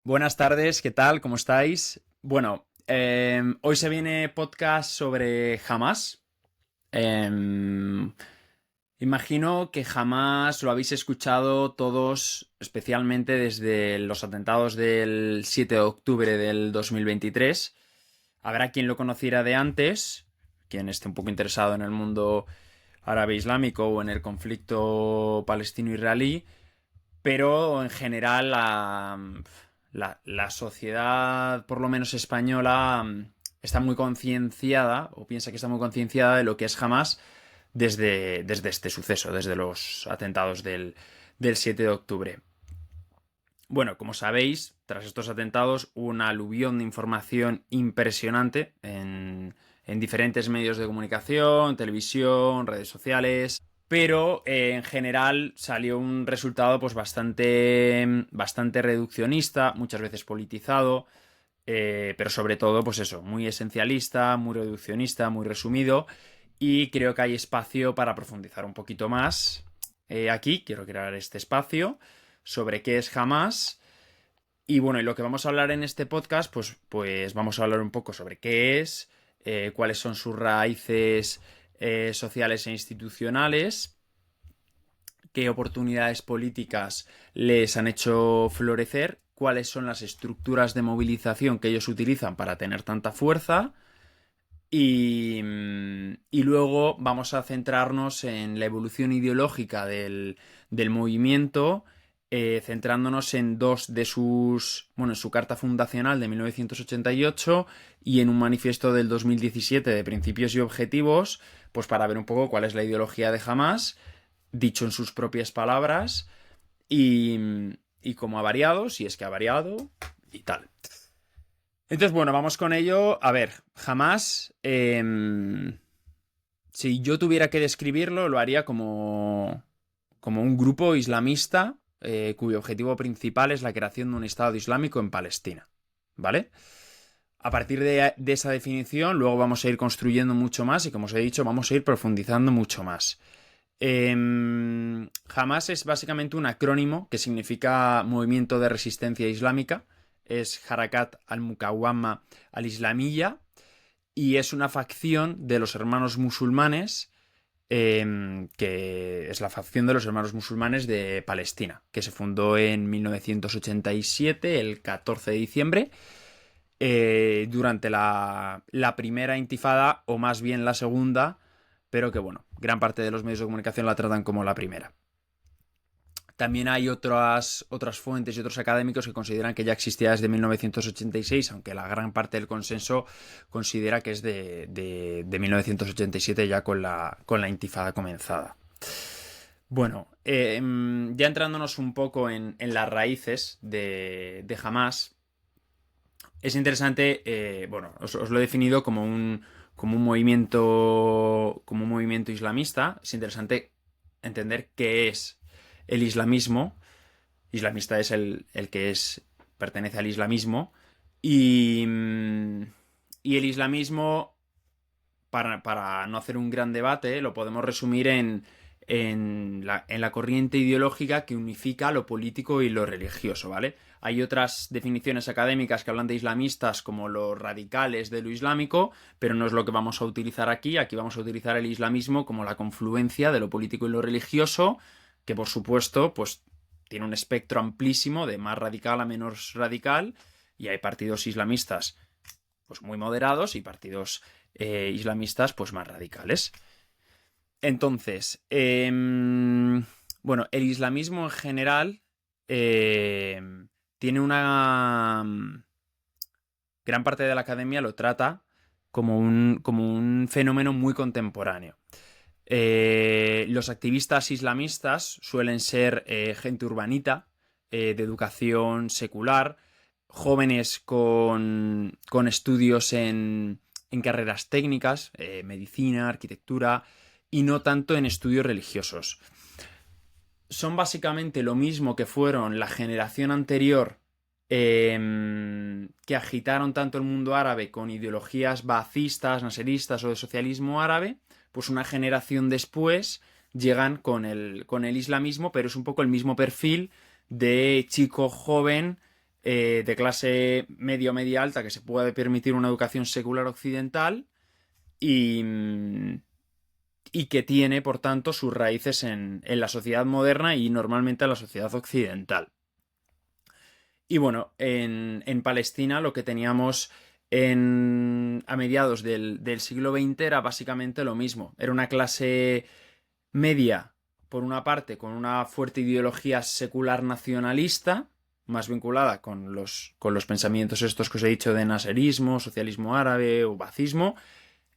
Buenas tardes, ¿qué tal? ¿Cómo estáis? Bueno, hoy se viene podcast sobre Hamas. Em, Imagino que jamás lo habéis escuchado todos, especialmente desde los atentados del 7 de octubre del 2023. Habrá quien lo conociera de antes, quien esté un poco interesado en el mundo árabe islámico o en el conflicto palestino-israelí, pero en general la sociedad, por lo menos española, está muy concienciada o piensa que está muy concienciada de lo que es Hamas desde este suceso, desde los atentados del 7 de octubre. Bueno, como sabéis, tras estos atentados hubo una aluvión de información impresionante en diferentes medios de comunicación, televisión, redes sociales, pero en general salió un resultado pues bastante reduccionista, muchas veces politizado, pero sobre todo pues eso, muy esencialista, muy reduccionista, muy resumido, y creo que hay espacio para profundizar un poquito más. Aquí quiero crear este espacio sobre qué es Hamas. Y bueno, y lo que vamos a hablar en este podcast, pues vamos a hablar un poco sobre qué es, cuáles son sus raíces sociales e institucionales, qué oportunidades políticas les han hecho florecer, cuáles son las estructuras de movilización que ellos utilizan para tener tanta fuerza y luego vamos a centrarnos en la evolución ideológica del movimiento, centrándonos en dos de bueno, en su carta fundacional de 1988 y en un manifiesto del 2017 de principios y objetivos, pues para ver un poco cuál es la ideología de Hamas, dicho en sus propias palabras, y, y cómo ha variado, si es que ha variado, y tal. Entonces, bueno, vamos con ello. A ver, jamás. Si yo tuviera que describirlo, lo haría como un grupo islamista cuyo objetivo principal es la creación de un Estado islámico en Palestina. ¿Vale? A partir de esa definición, luego vamos a ir construyendo mucho más y, como os he dicho, vamos a ir profundizando mucho más. Hamas es básicamente un acrónimo que significa Movimiento de Resistencia Islámica. Es Harakat al-Mukawama al-Islamiyya y es una facción de los hermanos musulmanes, que es la facción de los hermanos musulmanes de Palestina, que se fundó en 1987, el 14 de diciembre, durante la primera intifada, o más bien la segunda, pero que bueno, gran parte de los medios de comunicación la tratan como la primera. También hay otras fuentes y otros académicos que consideran que ya existía desde 1986, aunque la gran parte del consenso considera que es de 1987 ya con la intifada comenzada. Bueno, ya entrándonos un poco en las raíces de Hamas, es interesante, bueno, os lo he definido como un movimiento islamista. Es interesante entender qué es el islamismo. Islamista es el que pertenece al islamismo. Y, y el islamismo, para no hacer un gran debate, lo podemos resumir en la corriente ideológica que unifica lo político y lo religioso, ¿vale? Hay otras definiciones académicas que hablan de islamistas como los radicales de lo islámico, pero no es lo que vamos a utilizar aquí. Aquí vamos a utilizar el islamismo como la confluencia de lo político y lo religioso, que por supuesto, pues tiene un espectro amplísimo de más radical a menos radical, y hay partidos islamistas pues muy moderados y partidos islamistas pues más radicales. Entonces, bueno, el islamismo en general tiene gran parte de la academia lo trata como un fenómeno muy contemporáneo. Los activistas islamistas suelen ser gente urbanita, de educación secular, jóvenes con estudios en carreras técnicas, medicina, arquitectura, y no tanto en estudios religiosos. Son básicamente lo mismo que fueron la generación anterior, que agitaron tanto el mundo árabe con ideologías baacistas, naseristas o de socialismo árabe. Pues una generación después llegan con el islamismo, pero es un poco el mismo perfil de chico joven, de clase media o media alta que se puede permitir una educación secular occidental y, y que tiene, por tanto, sus raíces en la sociedad moderna y normalmente en la sociedad occidental. Y bueno, en Palestina lo que teníamos a mediados del siglo XX era básicamente lo mismo. Era una clase media, por una parte, con una fuerte ideología secular nacionalista, más vinculada con los pensamientos estos que os he dicho de naserismo, socialismo árabe o baathismo,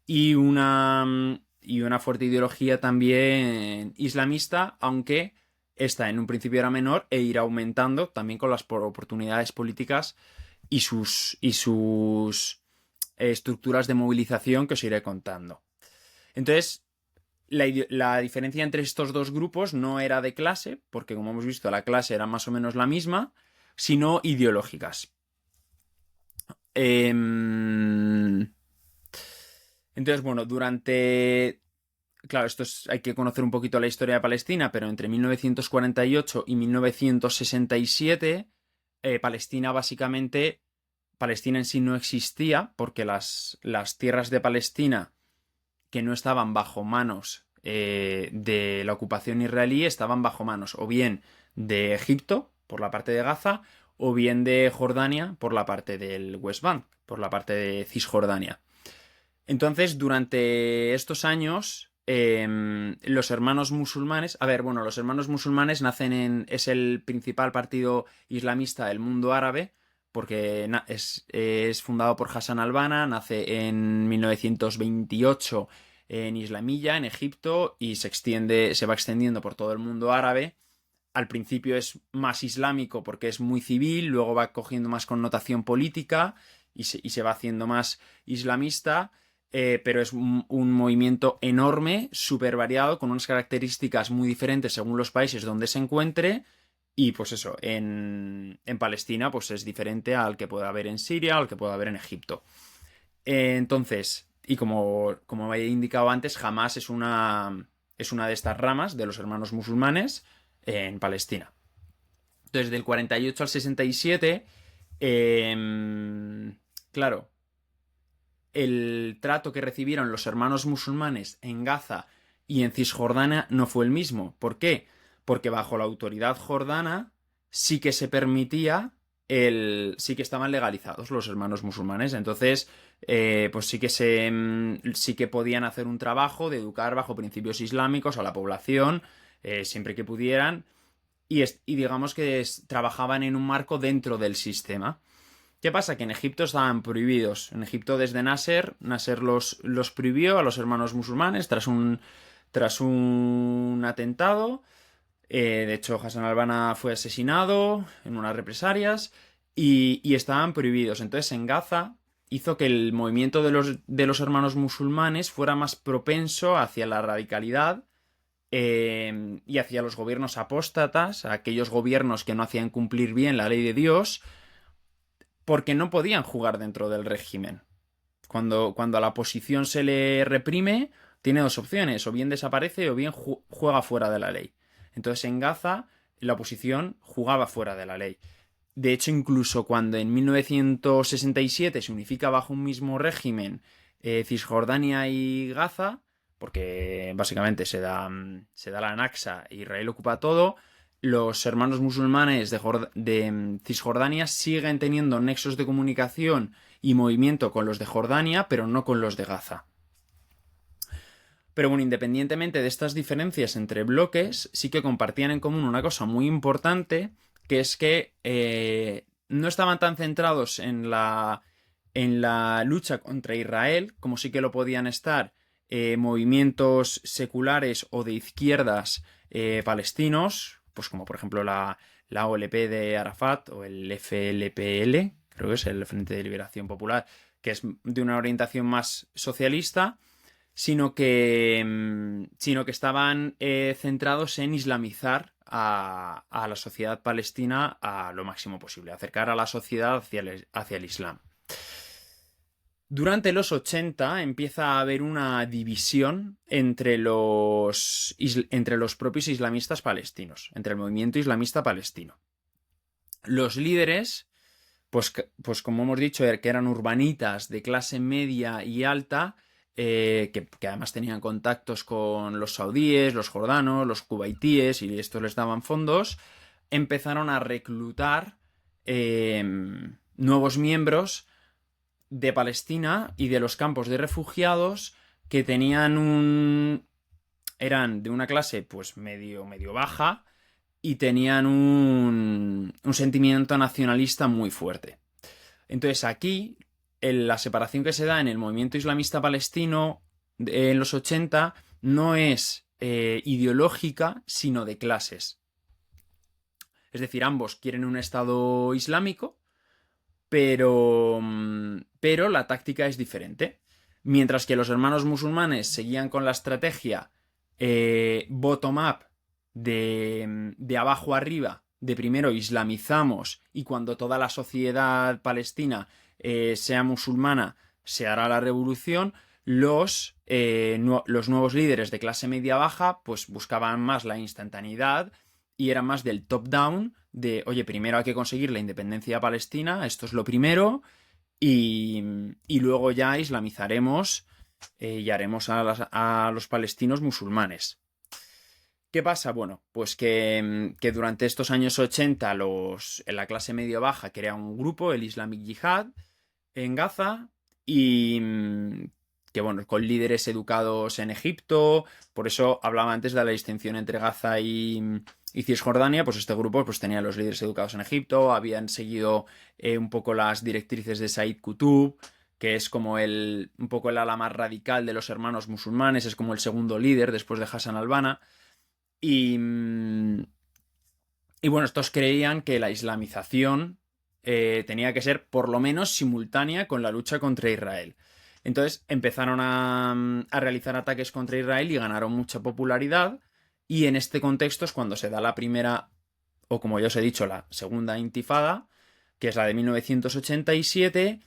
y una fuerte ideología también islamista, aunque esta en un principio era menor e irá aumentando también con las oportunidades políticas y sus estructuras de movilización que os iré contando. Entonces, la diferencia entre estos dos grupos no era de clase, porque como hemos visto la clase era más o menos la misma, sino ideológicas. Entonces, bueno, claro, hay que conocer un poquito la historia de Palestina, pero entre 1948 y 1967, Palestina en sí no existía, porque las tierras de Palestina que no estaban bajo manos de la ocupación israelí estaban bajo manos o bien de Egipto, por la parte de Gaza, o bien de Jordania, por la parte del West Bank, por la parte de Cisjordania. Entonces, durante estos años, los hermanos musulmanes, los hermanos musulmanes es el principal partido islamista del mundo árabe, porque es fundado por Hassan al-Banna, nace en 1928 en Islamilla, en Egipto, y se va extendiendo por todo el mundo árabe. Al principio es más islámico porque es muy civil, luego va cogiendo más connotación política y se va haciendo más islamista. Pero es un movimiento enorme, súper variado, con unas características muy diferentes según los países donde se encuentre. Y pues eso, en Palestina pues es diferente al que pueda haber en Siria, al que pueda haber en Egipto. Entonces, y como he indicado antes, Hamás es una de estas ramas de los hermanos musulmanes en Palestina. Entonces, del 48 al 67, claro, el trato que recibieron los hermanos musulmanes en Gaza y en Cisjordania no fue el mismo. ¿Por qué? Porque bajo la autoridad jordana sí que se permitía sí que estaban legalizados los hermanos musulmanes. Entonces, pues sí que podían hacer un trabajo de educar bajo principios islámicos a la población, siempre que pudieran, y digamos que trabajaban en un marco dentro del sistema. ¿Qué pasa? Que en Egipto estaban prohibidos. En Egipto desde Nasser los prohibió a los hermanos musulmanes tras un atentado. De hecho, Hassan al-Banna fue asesinado en unas represalias y estaban prohibidos. Entonces, en Gaza hizo que el movimiento de los hermanos musulmanes fuera más propenso hacia la radicalidad y hacia los gobiernos apóstatas, aquellos gobiernos que no hacían cumplir bien la ley de Dios, porque no podían jugar dentro del régimen. Cuando a la oposición se le reprime, tiene dos opciones: o bien desaparece o bien juega fuera de la ley. Entonces en Gaza la oposición jugaba fuera de la ley. De hecho, incluso cuando en 1967 se unifica bajo un mismo régimen Cisjordania y Gaza, porque básicamente se da la Naksa e Israel ocupa todo, los hermanos musulmanes de Cisjordania siguen teniendo nexos de comunicación y movimiento con los de Jordania, pero no con los de Gaza. Pero bueno, independientemente de estas diferencias entre bloques, sí que compartían en común una cosa muy importante, que es que no estaban tan centrados en la lucha contra Israel, como sí que lo podían estar movimientos seculares o de izquierdas palestinos, pues como por ejemplo la OLP de Arafat o el FLPL, creo que es el Frente de Liberación Popular, que es de una orientación más socialista, sino que estaban centrados en islamizar a la sociedad palestina a lo máximo posible, acercar a la sociedad hacia el Islam. Durante los 80 empieza a haber una división entre los propios islamistas palestinos, entre el movimiento islamista palestino. Los líderes pues como hemos dicho, que eran urbanitas de clase media y alta, que además tenían contactos con los saudíes, los jordanos, los cubaitíes, y estos les daban fondos, empezaron a reclutar nuevos miembros de Palestina y de los campos de refugiados que eran de una clase pues medio baja y tenían un sentimiento nacionalista muy fuerte. Entonces aquí la separación que se da en el movimiento islamista palestino en los 80 no es ideológica, sino de clases. Es decir, ambos quieren un Estado islámico, pero la táctica es diferente. Mientras que los hermanos musulmanes seguían con la estrategia bottom-up de abajo arriba, de primero islamizamos y cuando toda la sociedad palestina sea musulmana se hará la revolución, los nuevos líderes de clase media-baja pues buscaban más la instantaneidad y era más del top-down, de, oye, primero hay que conseguir la independencia palestina, esto es lo primero, y luego ya islamizaremos y haremos a los palestinos musulmanes. ¿Qué pasa? Bueno, pues que durante estos años 80 la clase medio-baja crea un grupo, el Islamic Jihad, en Gaza, y que bueno, con líderes educados en Egipto. Por eso hablaba antes de la distinción entre Gaza y Cisjordania. Pues este grupo pues tenía los líderes educados en Egipto, habían seguido un poco las directrices de Said Qutb, que es como un poco el ala más radical de los hermanos musulmanes, es como el segundo líder después de Hassan al-Banna. Y bueno, estos creían que la islamización tenía que ser por lo menos simultánea con la lucha contra Israel. Entonces empezaron a realizar ataques contra Israel y ganaron mucha popularidad. Y en este contexto es cuando se da la primera, o como ya os he dicho, la segunda intifada, que es la de 1987,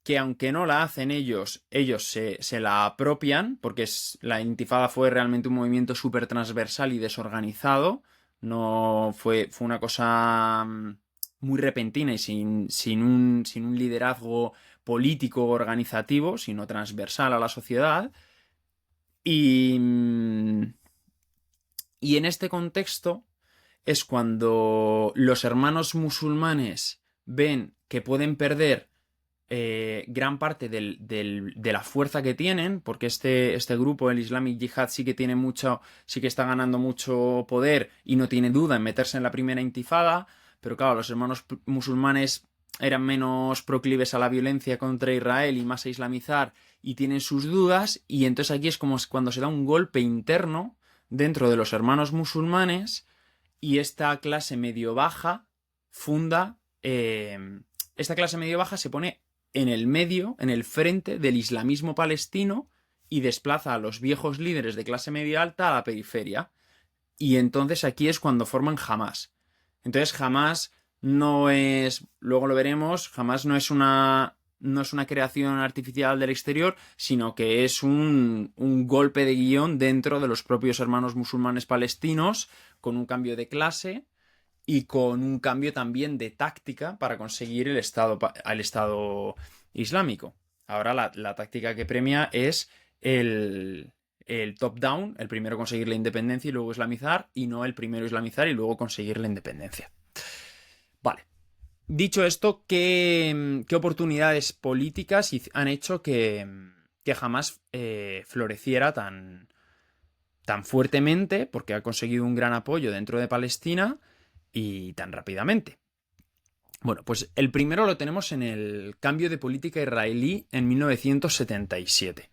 que aunque no la hacen ellos se la apropian, porque la intifada fue realmente un movimiento súper transversal y desorganizado. No fue una cosa muy repentina y sin un liderazgo político organizativo, sino transversal a la sociedad. Y en este contexto es cuando los hermanos musulmanes ven que pueden perder gran parte de la fuerza que tienen, porque este grupo, el Islamic Jihad, sí que está ganando mucho poder y no tiene duda en meterse en la primera intifada, pero claro, los hermanos musulmanes eran menos proclives a la violencia contra Israel y más a islamizar y tienen sus dudas, y entonces aquí es como cuando se da un golpe interno dentro de los hermanos musulmanes y esta clase medio baja funda esta clase medio baja se pone en el medio, en el frente del islamismo palestino y desplaza a los viejos líderes de clase media alta a la periferia. Y entonces aquí es cuando forman Hamás. Entonces Hamás no es, luego lo veremos, Hamás no es una creación artificial del exterior, sino que es un golpe de guión dentro de los propios hermanos musulmanes palestinos, con un cambio de clase y con un cambio también de táctica para conseguir el Estado islámico. Ahora la táctica que premia es el top-down, el primero conseguir la independencia y luego islamizar, y no el primero islamizar y luego conseguir la independencia. Vale. Dicho esto, ¿qué oportunidades políticas han hecho que jamás floreciera tan fuertemente, porque ha conseguido un gran apoyo dentro de Palestina y tan rápidamente? Bueno, pues el primero lo tenemos en el cambio de política israelí en 1977.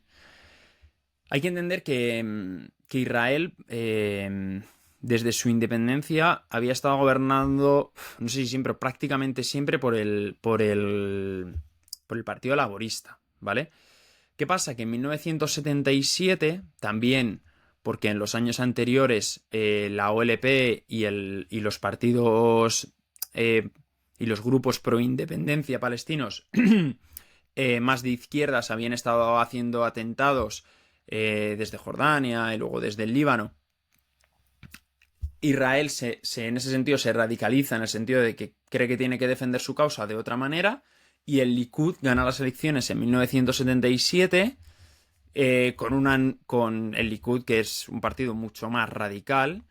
Hay que entender que Israel, desde su independencia, había estado gobernando, no sé si siempre, prácticamente siempre por el Partido Laborista, ¿vale? ¿Qué pasa? Que en 1977 también, porque en los años anteriores la OLP y los partidos y los grupos pro independencia palestinos más de izquierdas habían estado haciendo atentados desde Jordania y luego desde el Líbano Israel en ese sentido se radicaliza en el sentido de que cree que tiene que defender su causa de otra manera, y el Likud gana las elecciones en 1977 con el Likud, que es un partido mucho más radical.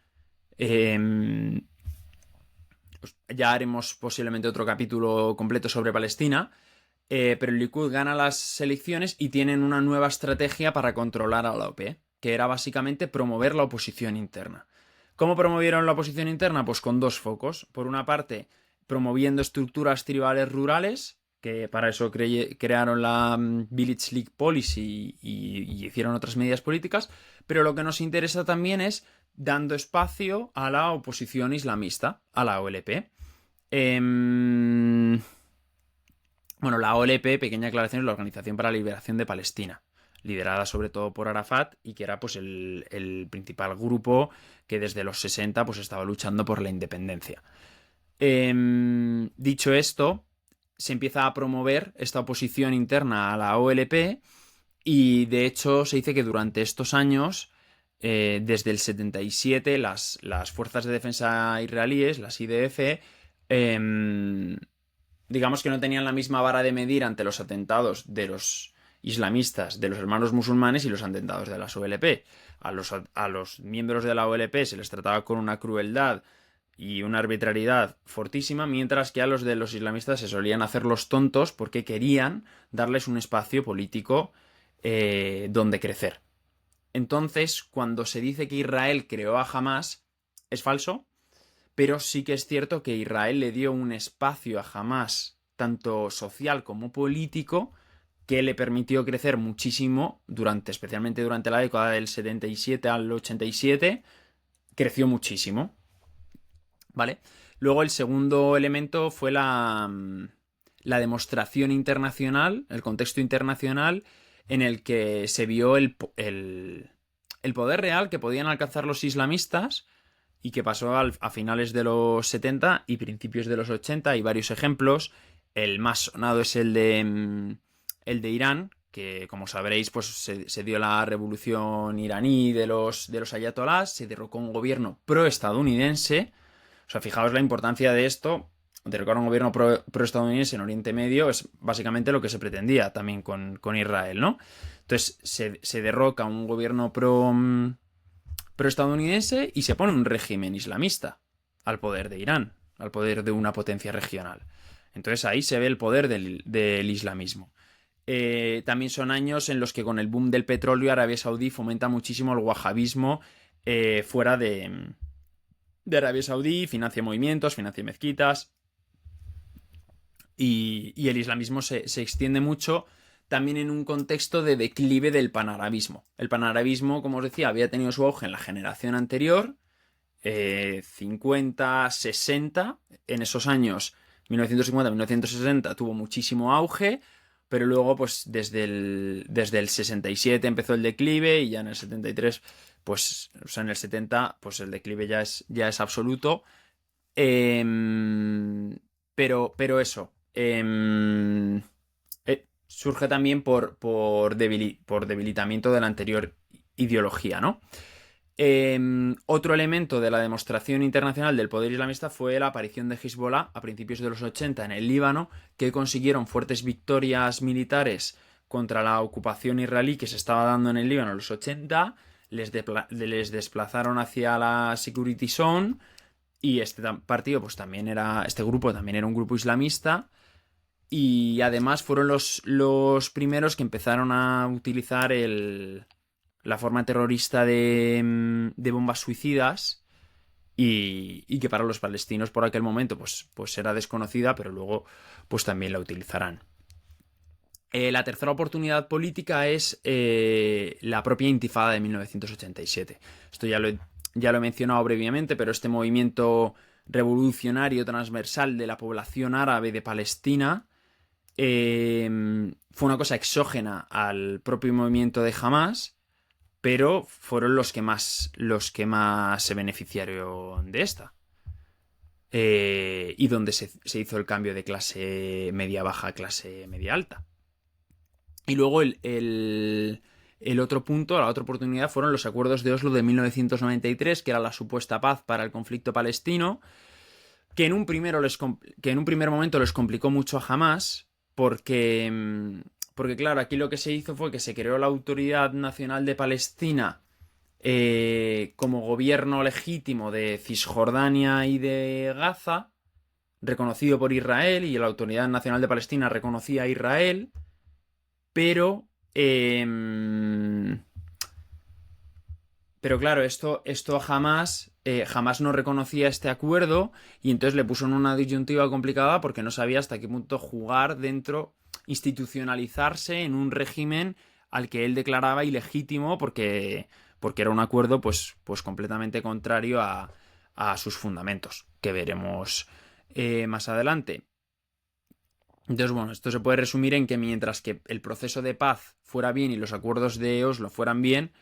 Ya haremos posiblemente otro capítulo completo sobre Palestina, pero el Likud gana las elecciones y tienen una nueva estrategia para controlar a la OP, que era básicamente promover la oposición interna. ¿Cómo promovieron la oposición interna? Pues con dos focos. Por una parte, promoviendo estructuras tribales rurales, que para eso crearon la Village League Policy y hicieron otras medidas políticas, pero lo que nos interesa también es dando espacio a la oposición islamista, a la OLP. Bueno, la OLP, pequeña aclaración, es la Organización para la Liberación de Palestina, liderada sobre todo por Arafat, y que era pues el principal grupo que desde los 60 pues estaba luchando por la independencia. Dicho esto, se empieza a promover esta oposición interna a la OLP, y de hecho se dice que durante estos años, desde el 77, las fuerzas de defensa israelíes, las IDF, digamos que no tenían la misma vara de medir ante los atentados de los islamistas, de los hermanos musulmanes, y los atentados de las OLP. A los miembros de la OLP se les trataba con una crueldad y una arbitrariedad fortísima, mientras que a los de los islamistas se solían hacer los tontos porque querían darles un espacio político donde crecer. Entonces, cuando se dice que Israel creó a Hamás, es falso, pero sí que es cierto que Israel le dio un espacio a Hamás, tanto social como político, que le permitió crecer muchísimo especialmente durante la década del 77 al 87, creció muchísimo, ¿vale? Luego el segundo elemento fue la demostración internacional, el contexto internacional en el que se vio el poder real que podían alcanzar los islamistas, y que pasó a finales de los 70 y principios de los 80. Hay varios ejemplos. El más sonado es el de Irán, que como sabréis pues se dio la revolución iraní de los ayatolás, se derrocó un gobierno pro-estadounidense. O sea, fijaos la importancia de esto. Derrocar un gobierno pro-estadounidense en Oriente Medio es básicamente lo que se pretendía también con Israel, ¿no? Entonces se derroca un gobierno pro-estadounidense y se pone un régimen islamista al poder de Irán, al poder de una potencia regional. Entonces ahí se ve el poder del islamismo. También son años en los que con el boom del petróleo Arabia Saudí fomenta muchísimo el wahabismo fuera de Arabia Saudí, financia movimientos, financia mezquitas, y el islamismo se extiende mucho también en un contexto de declive del panarabismo. El panarabismo, como os decía, había tenido su auge en la generación anterior, 50, 60, en esos años 1950-1960 tuvo muchísimo auge, pero luego pues desde el 67 empezó el declive, y ya en el 73, pues, o sea, en el 70, pues el declive ya es absoluto. Pero eso surge también por debilitamiento de la anterior ideología, ¿no? Otro elemento de la demostración internacional del poder islamista fue la aparición de Hezbollah a principios de los 80 en el Líbano, que consiguieron fuertes victorias militares contra la ocupación israelí que se estaba dando en el Líbano en los 80, les desplazaron hacia la Security Zone, y este grupo también era un grupo islamista, y además fueron los primeros que empezaron a utilizar la forma terrorista de bombas suicidas, y que para los palestinos por aquel momento pues era desconocida, pero luego pues también la utilizarán. La tercera oportunidad política es la propia Intifada de 1987. Esto ya lo he mencionado brevemente, pero este movimiento revolucionario transversal de la población árabe de Palestina fue una cosa exógena al propio movimiento de Hamás, pero fueron los que más se beneficiaron de esta. Y donde se hizo el cambio de clase media baja a clase media alta. Y luego el El otro punto, la otra oportunidad, fueron los acuerdos de Oslo de 1993, que era la supuesta paz para el conflicto palestino, que en un primer momento les complicó mucho a Hamás, porque claro, aquí lo que se hizo fue que se creó la Autoridad Nacional de Palestina como gobierno legítimo de Cisjordania y de Gaza, reconocido por Israel, y la Autoridad Nacional de Palestina reconocía a Israel, pero claro, esto jamás no reconocía este acuerdo, y entonces le puso en una disyuntiva complicada porque no sabía hasta qué punto jugar dentro, institucionalizarse en un régimen al que él declaraba ilegítimo porque era un acuerdo pues completamente contrario a sus fundamentos, que veremos más adelante. Entonces, bueno, esto se puede resumir en que mientras que el proceso de paz fuera bien y los acuerdos de Oslo fueran bien,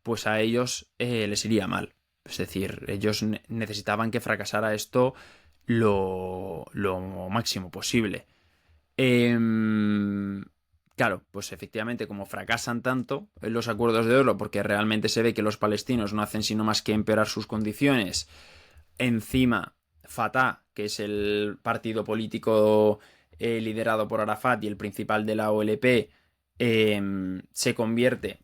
pues a ellos les iría mal. Es decir, ellos necesitaban que fracasara esto lo máximo posible. Claro, pues efectivamente, como fracasan tanto en los acuerdos de Oslo, porque realmente se ve que los palestinos no hacen sino más que empeorar sus condiciones, encima Fatah, que es el partido político liderado por Arafat y el principal de la OLP, se convierte,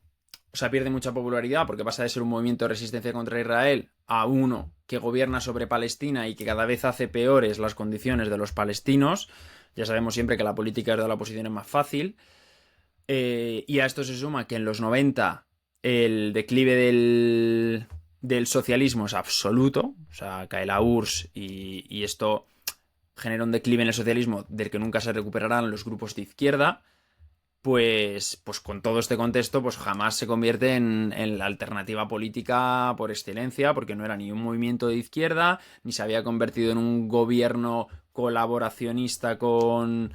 o sea, pierde mucha popularidad porque pasa de ser un movimiento de resistencia contra Israel a uno que gobierna sobre Palestina y que cada vez hace peores las condiciones de los palestinos. Ya sabemos siempre que la política de la oposición es más fácil. Y a esto se suma que en los 90 el declive del socialismo es absoluto. O sea, cae la URSS y esto genera un declive en el socialismo del que nunca se recuperarán los grupos de izquierda. Pues con todo este contexto, pues jamás se convierte en la alternativa política por excelencia, porque no era ni un movimiento de izquierda, ni se había convertido en un gobierno colaboracionista con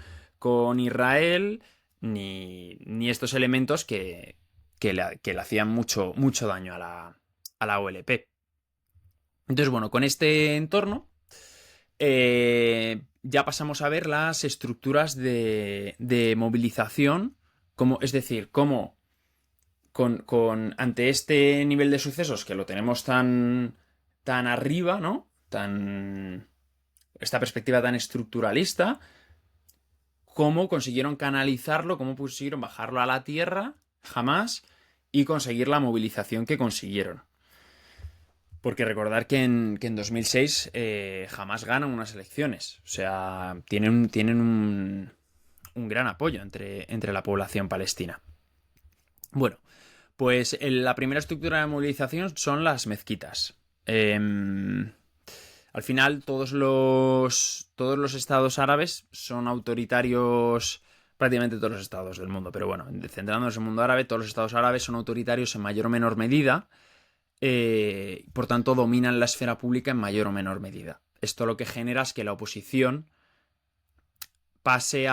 Israel, ni estos elementos que le hacían mucho, mucho daño a la OLP. Entonces, bueno, con este entorno ya pasamos a ver las estructuras de movilización, es decir, cómo ante este nivel de sucesos que lo tenemos tan arriba, ¿no? Esta perspectiva tan estructuralista, cómo consiguieron canalizarlo, cómo pusieron bajarlo a la tierra, jamás, y conseguir la movilización que consiguieron. Porque recordar que en 2006 jamás ganan unas elecciones. O sea, tienen un gran apoyo entre la población palestina. Bueno, pues la primera estructura de movilización son las mezquitas. Al final, todos los estados árabes son autoritarios, prácticamente todos los estados del mundo, pero bueno, centrándonos en el mundo árabe, todos los estados árabes son autoritarios en mayor o menor medida. Por tanto, dominan la esfera pública en mayor o menor medida. Esto lo que genera es que la oposición se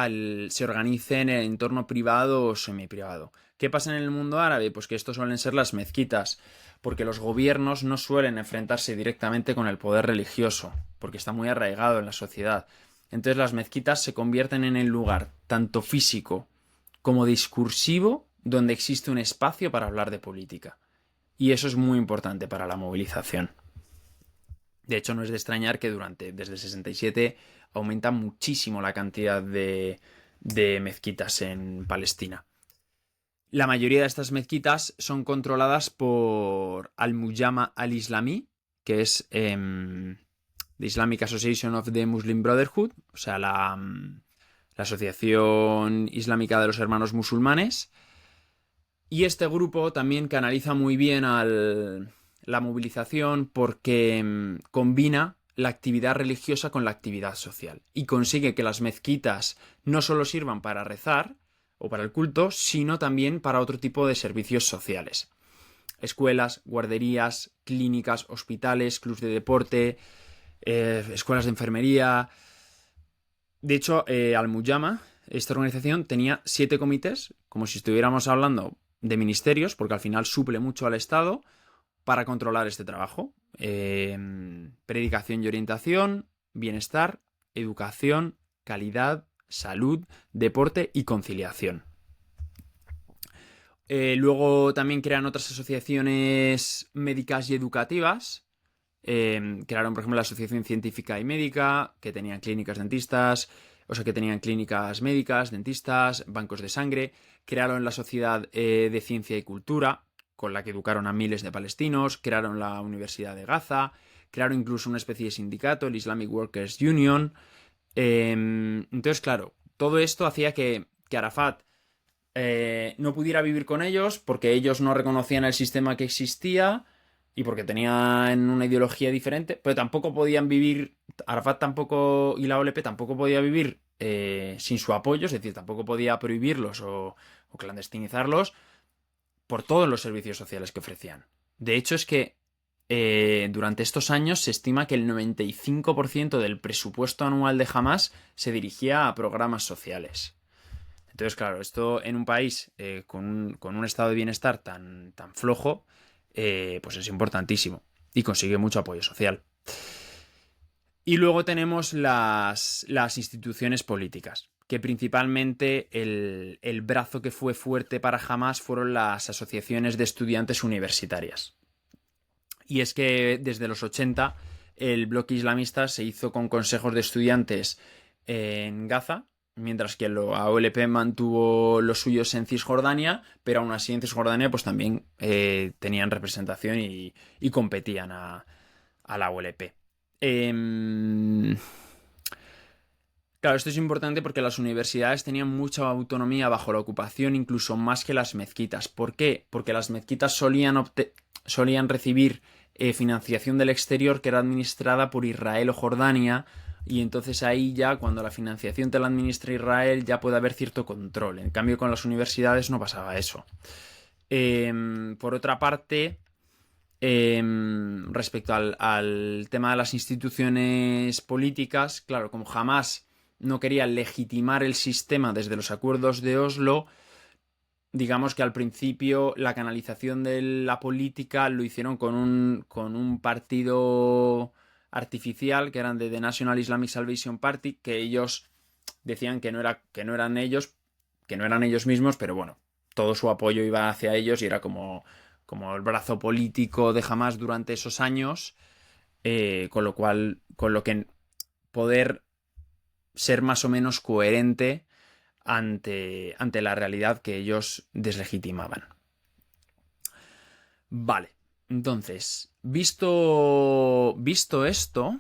organice en el entorno privado o semiprivado. ¿Qué pasa en el mundo árabe? Pues que estos suelen ser las mezquitas, porque los gobiernos no suelen enfrentarse directamente con el poder religioso, porque está muy arraigado en la sociedad. Entonces las mezquitas se convierten en el lugar, tanto físico como discursivo, donde existe un espacio para hablar de política. Y eso es muy importante para la movilización. De hecho, no es de extrañar que desde el 67 aumenta muchísimo la cantidad de mezquitas en Palestina. La mayoría de estas mezquitas son controladas por Al-Mujama Al-Islami, que es The Islamic Association of the Muslim Brotherhood, o sea, la Asociación Islámica de los Hermanos Musulmanes. Y este grupo también canaliza muy bien la movilización porque combina la actividad religiosa con la actividad social y consigue que las mezquitas no solo sirvan para rezar o para el culto, sino también para otro tipo de servicios sociales. Escuelas, guarderías, clínicas, hospitales, clubes de deporte, escuelas de enfermería. De hecho, Al-Mujama, esta organización, tenía 7 comités, como si estuviéramos hablando de ministerios, porque al final suple mucho al Estado para controlar este trabajo. Predicación y orientación, bienestar, educación, calidad, salud, deporte y conciliación. Luego también crean otras asociaciones médicas y educativas. Crearon, por ejemplo, la Asociación Científica y Médica, que tenían clínicas dentistas, o sea, que tenían clínicas médicas, dentistas, bancos de sangre. Crearon la Sociedad de Ciencia y Cultura, con la que educaron a miles de palestinos. Crearon la Universidad de Gaza. Crearon incluso una especie de sindicato, el Islamic Workers Union. Entonces, claro, todo esto hacía que Arafat no pudiera vivir con ellos porque ellos no reconocían el sistema que existía y porque tenían una ideología diferente, pero tampoco podían vivir, Arafat tampoco y la OLP tampoco podía vivir sin su apoyo, es decir, tampoco podía prohibirlos o clandestinizarlos por todos los servicios sociales que ofrecían. De hecho, es que durante estos años se estima que el 95% del presupuesto anual de Hamas se dirigía a programas sociales. Entonces, claro, esto en un país con un estado de bienestar tan flojo, pues es importantísimo y consigue mucho apoyo social. Y luego tenemos las instituciones políticas, que principalmente el brazo que fue fuerte para Hamas fueron las asociaciones de estudiantes universitarias. Y es que desde los 80 el bloque islamista se hizo con consejos de estudiantes en Gaza, mientras que la OLP mantuvo los suyos en Cisjordania, pero aún así en Cisjordania pues también tenían representación y competían a la OLP. Claro, esto es importante porque las universidades tenían mucha autonomía bajo la ocupación, incluso más que las mezquitas. ¿Por qué? Porque las mezquitas solían recibir financiación del exterior que era administrada por Israel o Jordania, y entonces ahí ya, cuando la financiación te la administra Israel, ya puede haber cierto control. En cambio, con las universidades no pasaba eso. Por otra parte, respecto al tema de las instituciones políticas, claro, como jamás no quería legitimar el sistema desde los acuerdos de Oslo, digamos que al principio la canalización de la política lo hicieron con un partido artificial que eran de The National Islamic Salvation Party, que ellos decían que no eran ellos mismos, pero bueno, todo su apoyo iba hacia ellos y era como el brazo político de Hamas durante esos años, con lo que poder ser más o menos coherente ante la realidad que ellos deslegitimaban. Vale, entonces, visto esto,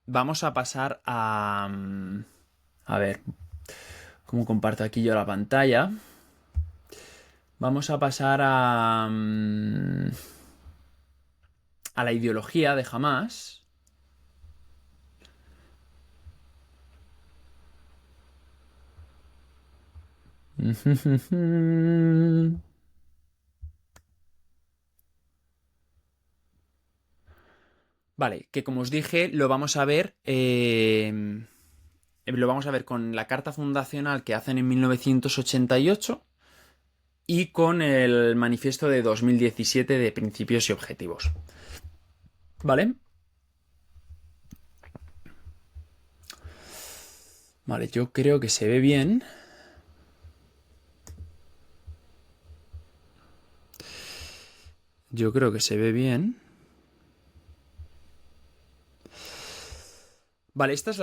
vamos a pasar a... A ver, ¿cómo comparto aquí yo la pantalla? Vamos a pasar a la ideología de Hamas. Vale, que como os dije, lo vamos a ver con la carta fundacional que hacen en 1988 y con el manifiesto de 2017 de principios y objetivos. ¿Vale? Vale, yo creo que se ve bien. Yo creo que se ve bien. Vale, esta es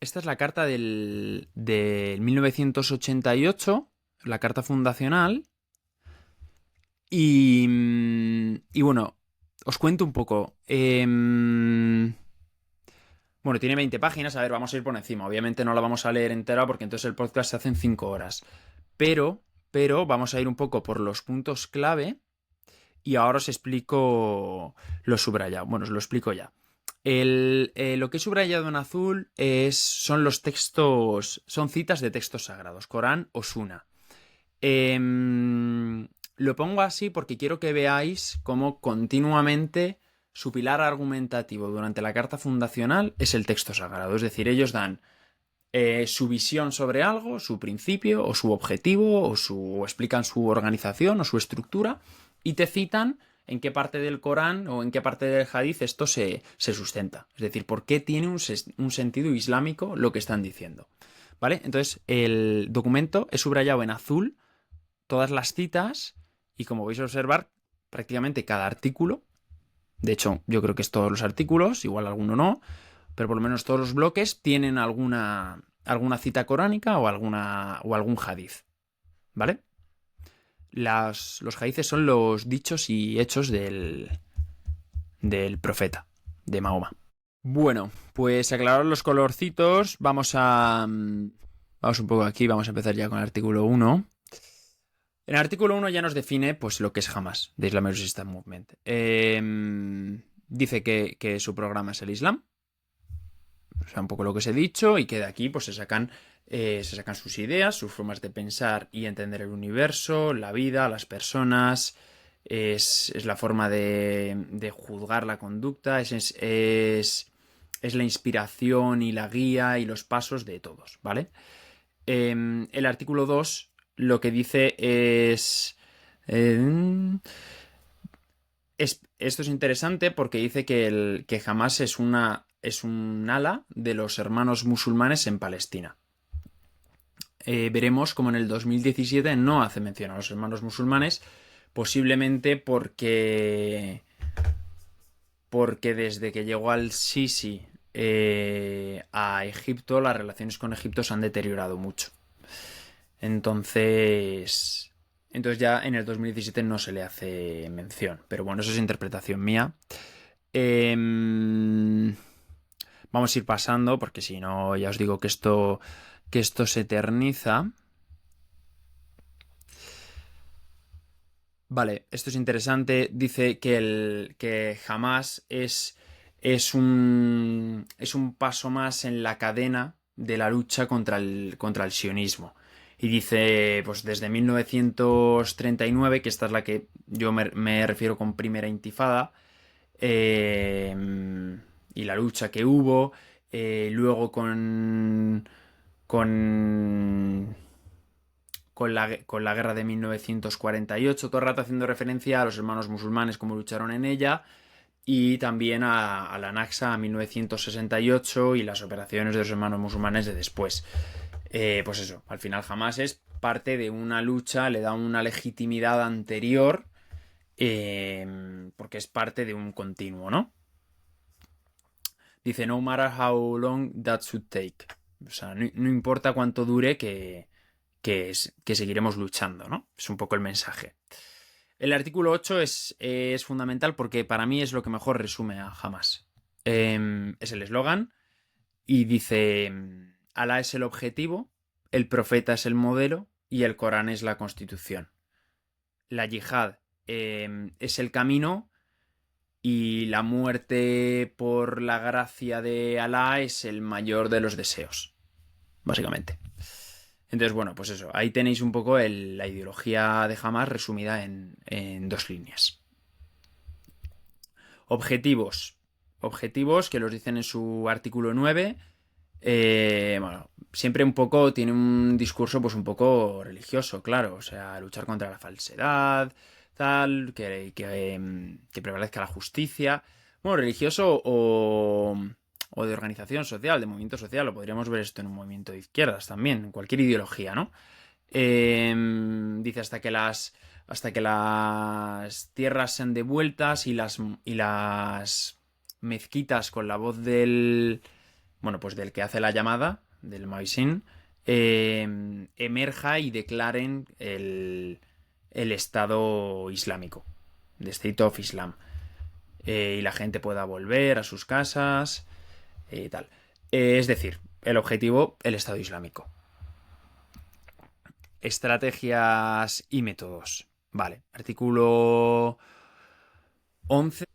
esta es la carta del 1988, la carta fundacional. Y bueno, os cuento un poco. Bueno, tiene 20 páginas. A ver, vamos a ir por encima. Obviamente no la vamos a leer entera porque entonces el podcast se hace en 5 horas. Pero vamos a ir un poco por los puntos clave y ahora os explico lo subrayado. Bueno, os lo explico ya. Lo que he subrayado en azul son los textos, son citas de textos sagrados, Corán o Suna. Lo pongo así porque quiero que veáis cómo continuamente su pilar argumentativo durante la carta fundacional es el texto sagrado. Es decir, ellos dan su visión sobre algo, su principio o su objetivo, o explican su organización o su estructura y te citan en qué parte del Corán o en qué parte del Hadith esto se sustenta. Es decir, por qué tiene un sentido islámico lo que están diciendo. ¿Vale? Entonces, el documento es subrayado en azul todas las citas y, como vais a observar, prácticamente cada artículo, de hecho yo creo que es todos los artículos, igual alguno no, pero por lo menos todos los bloques tienen alguna cita coránica o algún hadiz, ¿vale? Los hadices son los dichos y hechos del profeta, de Mahoma. Bueno, pues aclarados los colorcitos, vamos un poco aquí, vamos a empezar ya con el artículo 1. En el artículo 1 ya nos define pues lo que es Hamas, de Islamic Resistance Movement. Dice que su programa es el Islam, o sea, un poco lo que os he dicho, y que de aquí pues se sacan sus ideas, sus formas de pensar y entender el universo, la vida, las personas. Es la forma de juzgar la conducta, es la inspiración y la guía y los pasos de todos, ¿vale? El artículo 2 lo que dice es... esto es interesante porque dice que Hamas es un ala de los hermanos musulmanes en Palestina. Veremos como en el 2017 no hace mención a los hermanos musulmanes, posiblemente porque desde que llegó al-Sisi a Egipto, las relaciones con Egipto se han deteriorado mucho. Entonces ya en el 2017 no se le hace mención. Pero bueno, eso es interpretación mía. Vamos a ir pasando, porque si no, ya os digo que esto se eterniza. Vale, esto es interesante. Dice que Hamas es un paso más en la cadena de la lucha contra el sionismo. Y dice, pues desde 1939, que esta es la que yo me refiero con primera intifada, y la lucha que hubo, luego con la guerra de 1948, todo el rato haciendo referencia a los hermanos musulmanes, cómo lucharon en ella, y también a la Nakba, a 1968, y las operaciones de los hermanos musulmanes de después. Pues eso, al final Hamas es parte de una lucha, le da una legitimidad anterior, porque es parte de un continuo, ¿no? Dice, no matter how long that should take. O sea, no importa cuánto dure que seguiremos luchando, ¿no? Es un poco el mensaje. El artículo 8 es fundamental porque para mí es lo que mejor resume a Hamas. Es el eslogan y dice: Alá es el objetivo, el profeta es el modelo y el Corán es la constitución. La yihad es el camino y la muerte por la gracia de Alá es el mayor de los deseos, básicamente. Entonces, bueno, pues eso, ahí tenéis un poco la ideología de Hamas resumida en 2 líneas. Objetivos que los dicen en su artículo 9. Bueno, siempre un poco tiene un discurso pues un poco religioso, claro, o sea, luchar contra la falsedad, tal, que prevalezca la justicia. Bueno, religioso o de organización social, de movimiento social, o podríamos ver esto en un movimiento de izquierdas también, en cualquier ideología, ¿no? Dice hasta que las tierras sean devueltas y las mezquitas con la voz del que hace la llamada, del Muezzin, emerja y declaren el Estado Islámico, the State of Islam, y la gente pueda volver a sus casas y tal. Es decir, el objetivo, el Estado Islámico. Estrategias y métodos. Vale, artículo 11.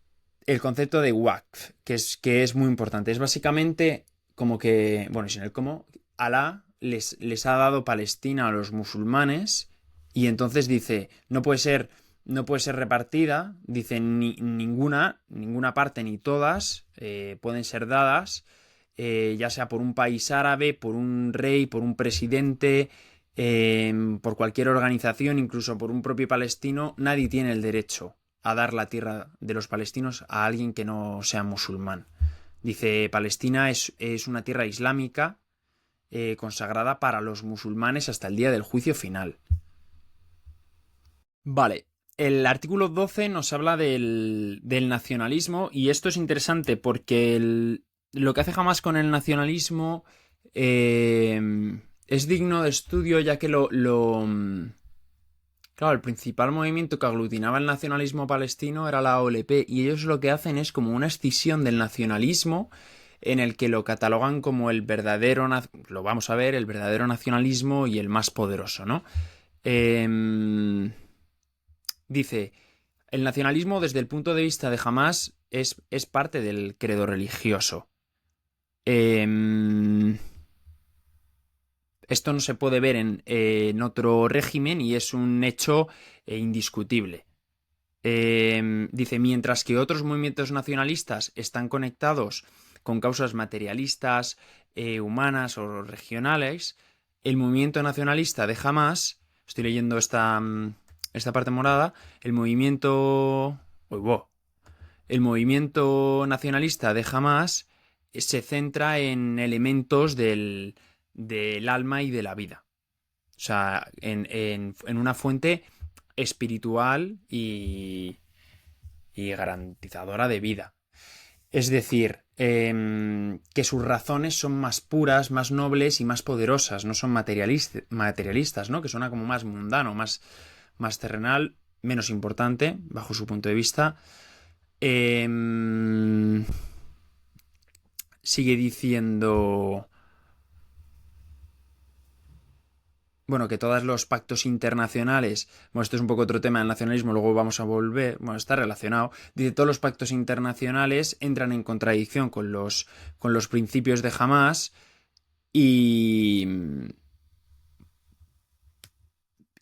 El concepto de Waqf, que es muy importante. Es básicamente como que, bueno, sin el cómo, Alá les ha dado Palestina a los musulmanes y entonces dice, no puede ser repartida, dice ninguna parte ni todas pueden ser dadas, ya sea por un país árabe, por un rey, por un presidente, por cualquier organización, incluso por un propio palestino. Nadie tiene el derecho a dar la tierra de los palestinos a alguien que no sea musulmán. Dice, Palestina es una tierra islámica consagrada para los musulmanes hasta el día del juicio final. Vale, el artículo 12 nos habla del nacionalismo y esto es interesante porque lo que hace Hamas con el nacionalismo es digno de estudio ya que claro, el principal movimiento que aglutinaba el nacionalismo palestino era la OLP y ellos lo que hacen es como una escisión del nacionalismo en el que lo catalogan como el verdadero, lo vamos a ver, el verdadero nacionalismo y el más poderoso, ¿no? Dice, el nacionalismo desde el punto de vista de Hamas es parte del credo religioso. Esto no se puede ver en otro régimen y es un hecho indiscutible. Dice, mientras que otros movimientos nacionalistas están conectados con causas materialistas, humanas o regionales, el movimiento nacionalista de Hamas, estoy leyendo esta parte morada, el movimiento... Uy, wow. El movimiento nacionalista de Hamas se centra en elementos del alma y de la vida. O sea, en una fuente espiritual y garantizadora de vida. Es decir, que sus razones son más puras, más nobles y más poderosas, no son materialistas, ¿no? Que suena como más mundano, más terrenal, menos importante, bajo su punto de vista. Sigue diciendo... Bueno, que todos los pactos internacionales, bueno, esto es un poco otro tema del nacionalismo, luego vamos a volver, bueno, está relacionado, dice, todos los pactos internacionales entran en contradicción con los principios de Hamas y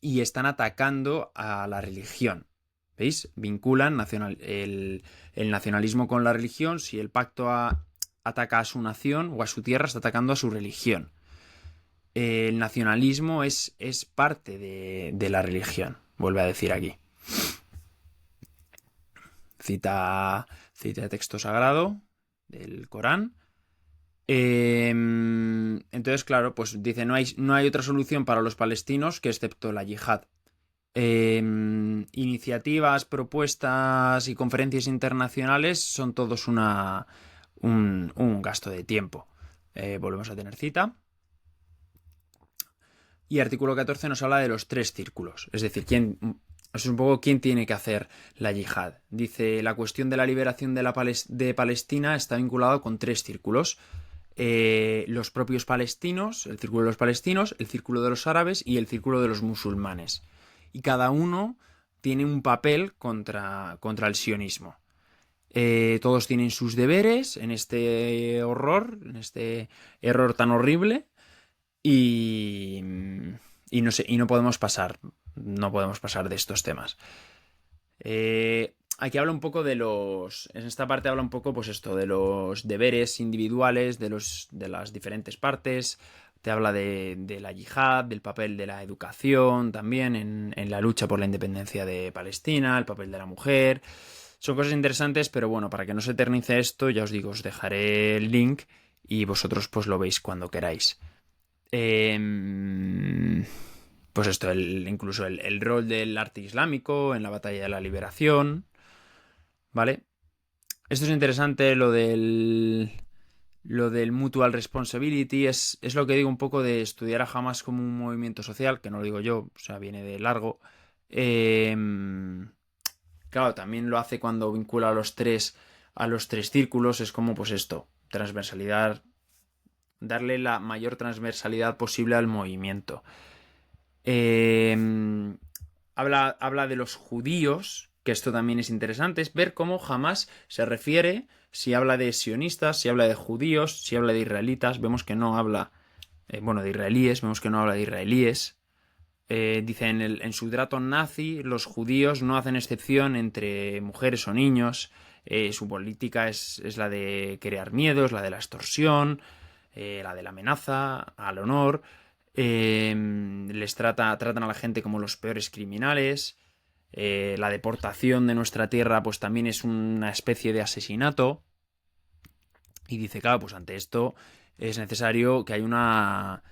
están atacando a la religión. ¿Veis? Vinculan el nacionalismo con la religión. Si el pacto ataca a su nación o a su tierra, está atacando a su religión. El nacionalismo es parte de la religión, vuelve a decir aquí. Cita texto sagrado del Corán. Entonces, claro, pues dice, no hay otra solución para los palestinos que excepto la yihad. Iniciativas, propuestas y conferencias internacionales son todos un gasto de tiempo. Volvemos a tener cita. Y artículo 14 nos habla de los 3 círculos. Es decir, es un poco quién tiene que hacer la yihad. Dice, la cuestión de la liberación de Palestina está vinculado con 3 círculos. Los propios palestinos, el círculo de los palestinos, el círculo de los árabes y el círculo de los musulmanes. Y cada uno tiene un papel contra el sionismo. Todos tienen sus deberes en este horror, en este error tan horrible. Y no sé, y no podemos pasar de estos temas. Aquí habla un poco en esta parte habla un poco, pues esto, de los deberes individuales de las diferentes partes. Te habla de la yihad, del papel de la educación también en la lucha por la independencia de Palestina, el papel de la mujer. Son cosas interesantes, pero bueno, para que no se eternice esto, ya os digo, os dejaré el link y vosotros pues lo veis cuando queráis. Pues esto, incluso el rol del arte islámico en la batalla de la liberación, ¿vale? Esto es interesante, lo del mutual responsibility, es lo que digo un poco de estudiar a Hamas como un movimiento social, que no lo digo yo, o sea, viene de largo. Claro, también lo hace cuando vincula a los tres círculos, es como pues esto, transversalidad, darle la mayor transversalidad posible al movimiento. Habla de los judíos, que esto también es interesante, es ver cómo Hamas se refiere, si habla de sionistas, si habla de judíos, si habla de israelitas, vemos que no habla, de israelíes, vemos que no habla de israelíes. Dice, en su trato nazi, los judíos no hacen excepción entre mujeres o niños. Su política es la de crear miedo, es la de la extorsión, la de la amenaza al honor. Tratan a la gente como los peores criminales. La deportación de nuestra tierra pues también es una especie de asesinato. Y dice, claro, pues ante esto es necesario que haya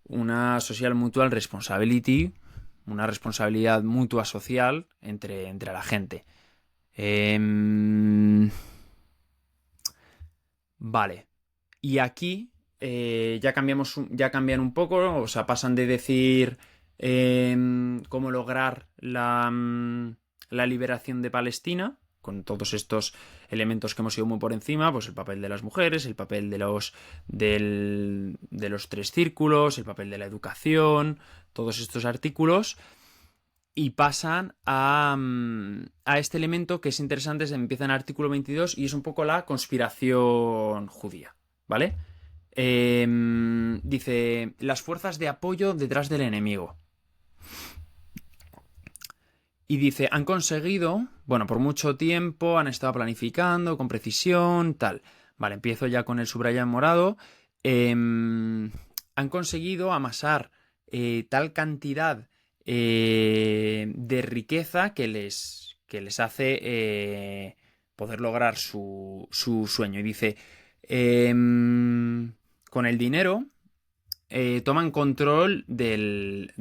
una social mutual responsibility, una responsabilidad mutua social entre la gente. Vale. Y aquí ya cambian un poco, o sea, pasan de decir cómo lograr la liberación de Palestina, con todos estos elementos que hemos ido muy por encima, pues el papel de las mujeres, el papel de los tres círculos, el papel de la educación, todos estos artículos, y pasan a este elemento que es interesante, empieza en el artículo 22 y es un poco la conspiración judía, ¿vale? Dice, las fuerzas de apoyo detrás del enemigo. Y dice, han conseguido, bueno, por mucho tiempo han estado planificando con precisión, tal. Vale, empiezo ya con el subrayado en morado. Han conseguido amasar tal cantidad de riqueza que les hace poder lograr su sueño. Y dice, con el dinero toman control del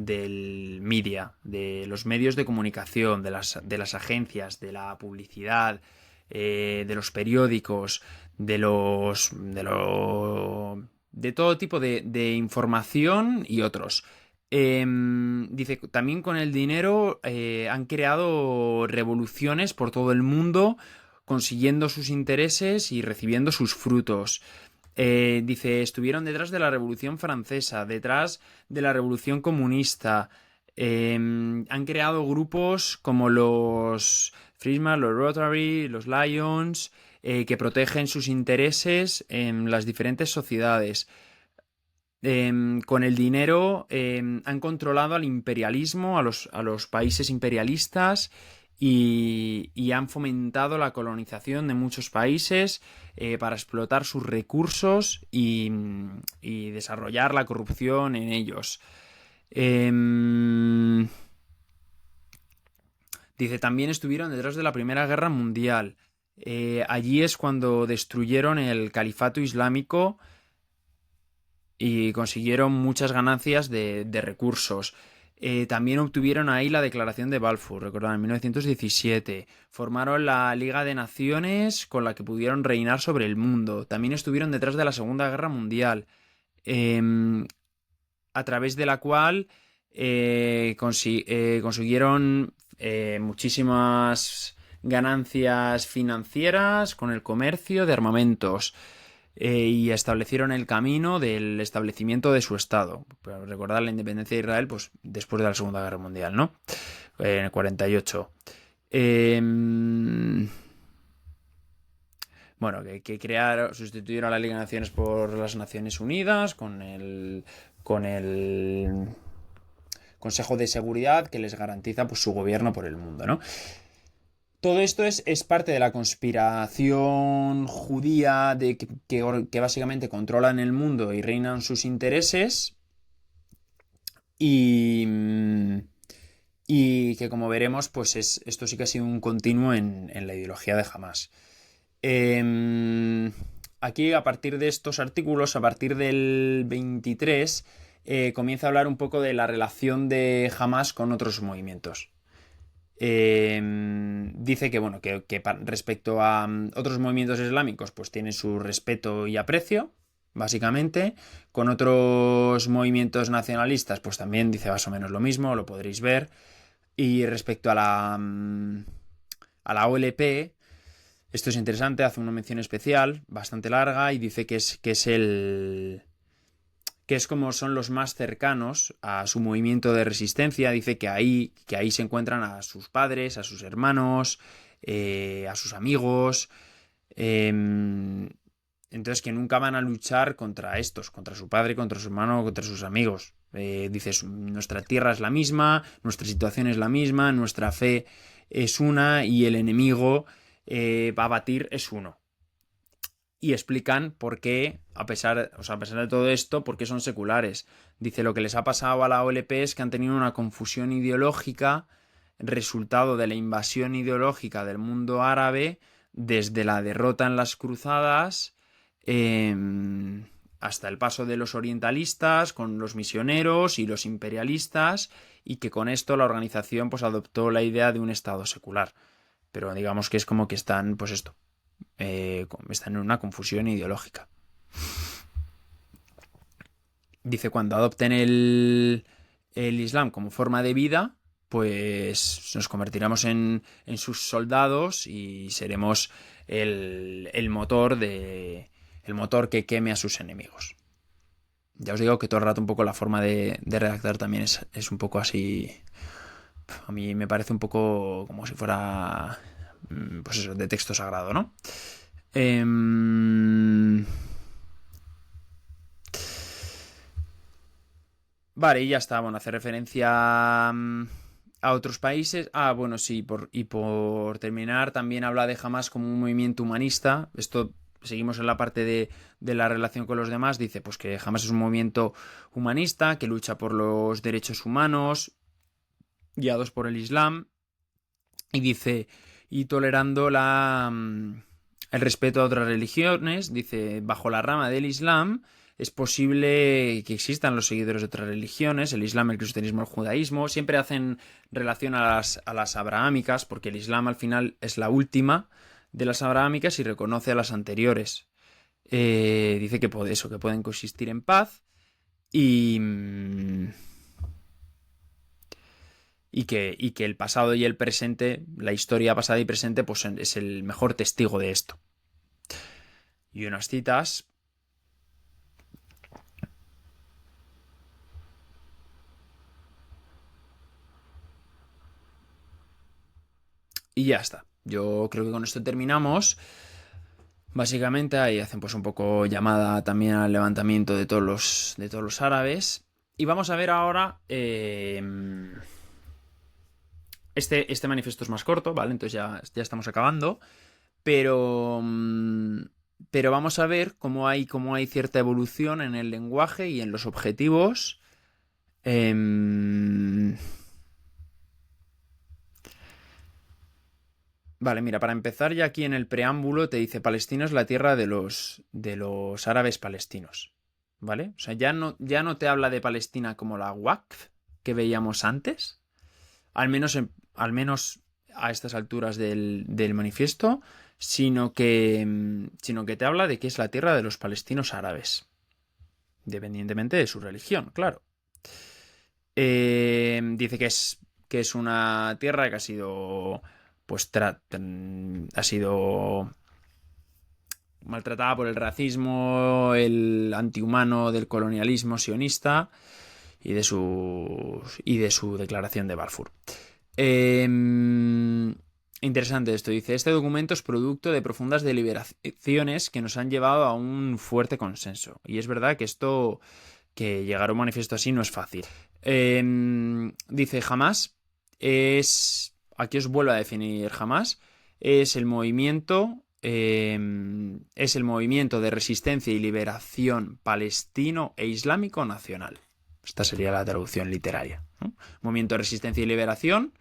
media, de los medios de comunicación, de las agencias, de la publicidad, de los periódicos, de todo tipo de información y otros. Dice, también con el dinero han creado revoluciones por todo el mundo, consiguiendo sus intereses y recibiendo sus frutos. Dice, estuvieron detrás de la Revolución Francesa, detrás de la Revolución Comunista. Han creado grupos como los Friesman, los Rotary, los Lions, que protegen sus intereses en las diferentes sociedades. Con el dinero han controlado al imperialismo, a los países imperialistas y han fomentado la colonización de muchos países para explotar sus recursos y desarrollar la corrupción en ellos. Dice, también estuvieron detrás de la Primera Guerra Mundial. Allí es cuando destruyeron el califato islámico y consiguieron muchas ganancias de recursos. También obtuvieron ahí la declaración de Balfour, recordad, en 1917. Formaron la Liga de Naciones con la que pudieron reinar sobre el mundo. También estuvieron detrás de la Segunda Guerra Mundial, a través de la cual consiguieron muchísimas ganancias financieras con el comercio de armamentos. Y establecieron el camino del establecimiento de su Estado. Pero recordad la independencia de Israel, pues después de la Segunda Guerra Mundial, ¿no? En el 48. Bueno, que sustituyeron a la Liga de Naciones por las Naciones Unidas, con el Consejo de Seguridad que les garantiza pues, su gobierno por el mundo, ¿no? Todo esto es parte de la conspiración judía que básicamente controlan el mundo y reinan sus intereses y que como veremos pues esto sí que ha sido un continuo en la ideología de Hamás. Aquí a partir de estos artículos, a partir del 23, comienza a hablar un poco de la relación de Hamás con otros movimientos. Dice que, bueno, que respecto a otros movimientos islámicos, pues tiene su respeto y aprecio, básicamente. Con otros movimientos nacionalistas, pues también dice más o menos lo mismo, lo podréis ver. Y respecto a la OLP, esto es interesante, hace una mención especial, bastante larga, y dice que es como son los más cercanos a su movimiento de resistencia. Dice que ahí se encuentran a sus padres, a sus hermanos, a sus amigos. Entonces que nunca van a luchar contra estos, contra su padre, contra su hermano, contra sus amigos. Dice, nuestra tierra es la misma, nuestra situación es la misma, nuestra fe es una y el enemigo va a batir es uno. Y explican por qué, a pesar de todo esto, por qué son seculares. Dice, lo que les ha pasado a la OLP es que han tenido una confusión ideológica, resultado de la invasión ideológica del mundo árabe, desde la derrota en las cruzadas hasta el paso de los orientalistas con los misioneros y los imperialistas, y que con esto la organización pues adoptó la idea de un estado secular. Pero digamos que es como que están, pues esto, están en una confusión ideológica. Dice, cuando adopten el Islam como forma de vida, pues nos convertiremos en sus soldados y seremos el motor que queme a sus enemigos. Ya os digo que todo el rato un poco la forma de redactar también es un poco así. A mí me parece un poco como si fuera, pues eso, de texto sagrado, ¿no? Vale, y ya está. Bueno, hace referencia a otros países. Ah, bueno, sí. Por terminar, también habla de Hamas como un movimiento humanista. Esto, seguimos en la parte de la relación con los demás. Dice pues que Hamas es un movimiento humanista que lucha por los derechos humanos guiados por el Islam. Y dice, y tolerando el respeto a otras religiones. Dice, bajo la rama del Islam es posible que existan los seguidores de otras religiones, el Islam, el cristianismo, el judaísmo. Siempre hacen relación a las abrahámicas, porque el Islam al final es la última de las abrahámicas y reconoce a las anteriores. Dice que que pueden coexistir en paz y que el pasado y el presente, la historia pasada y presente, pues es el mejor testigo de esto. Y unas citas. Y ya está. Yo creo que con esto terminamos. Básicamente ahí hacen pues un poco llamada también al levantamiento de todos los árabes. Y vamos a ver ahora. Este manifiesto es más corto, ¿vale? Entonces ya estamos acabando. Pero vamos a ver cómo hay cierta evolución en el lenguaje y en los objetivos. Vale, mira, para empezar ya aquí en el preámbulo te dice Palestina es la tierra de los árabes palestinos, ¿vale? O sea, ya no te habla de Palestina como la Waqf que veíamos antes, al menos a estas alturas del manifiesto, sino que te habla de que es la tierra de los palestinos árabes, independientemente de su religión, claro. Dice que es una tierra que ha sido pues ha sido maltratada por el racismo, el antihumano del colonialismo sionista y de su declaración de Balfour. Interesante esto, dice, este documento es producto de profundas deliberaciones que nos han llevado a un fuerte consenso. Y es verdad que esto, que llegar a un manifiesto así no es fácil. Dice, Hamas es... Aquí os vuelvo a definir Hamas. Es el movimiento de resistencia y liberación palestino e islámico nacional. Esta sería la traducción literaria, ¿no? Movimiento de resistencia y liberación,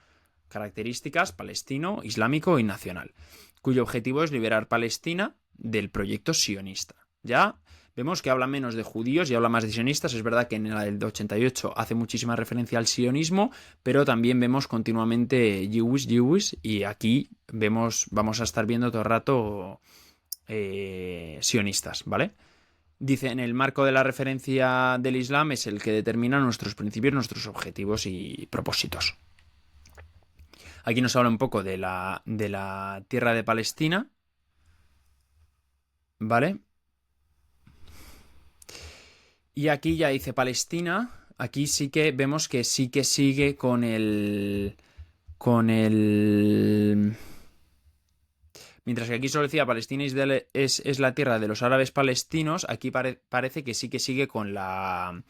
características palestino, islámico y nacional, cuyo objetivo es liberar Palestina del proyecto sionista. Ya vemos que habla menos de judíos y habla más de sionistas. Es verdad que en el 88 hace muchísima referencia al sionismo, pero también vemos continuamente Jewish, y aquí vamos a estar viendo todo el rato sionistas, ¿vale? Dice, en el marco de la referencia del Islam es el que determina nuestros principios, nuestros objetivos y propósitos. Aquí nos habla un poco de la tierra de Palestina, ¿vale? Y aquí ya dice Palestina. Aquí sí que vemos que sí que sigue con el... Mientras que aquí solo decía Palestina es la tierra de los árabes palestinos, aquí parece que sí que sigue con el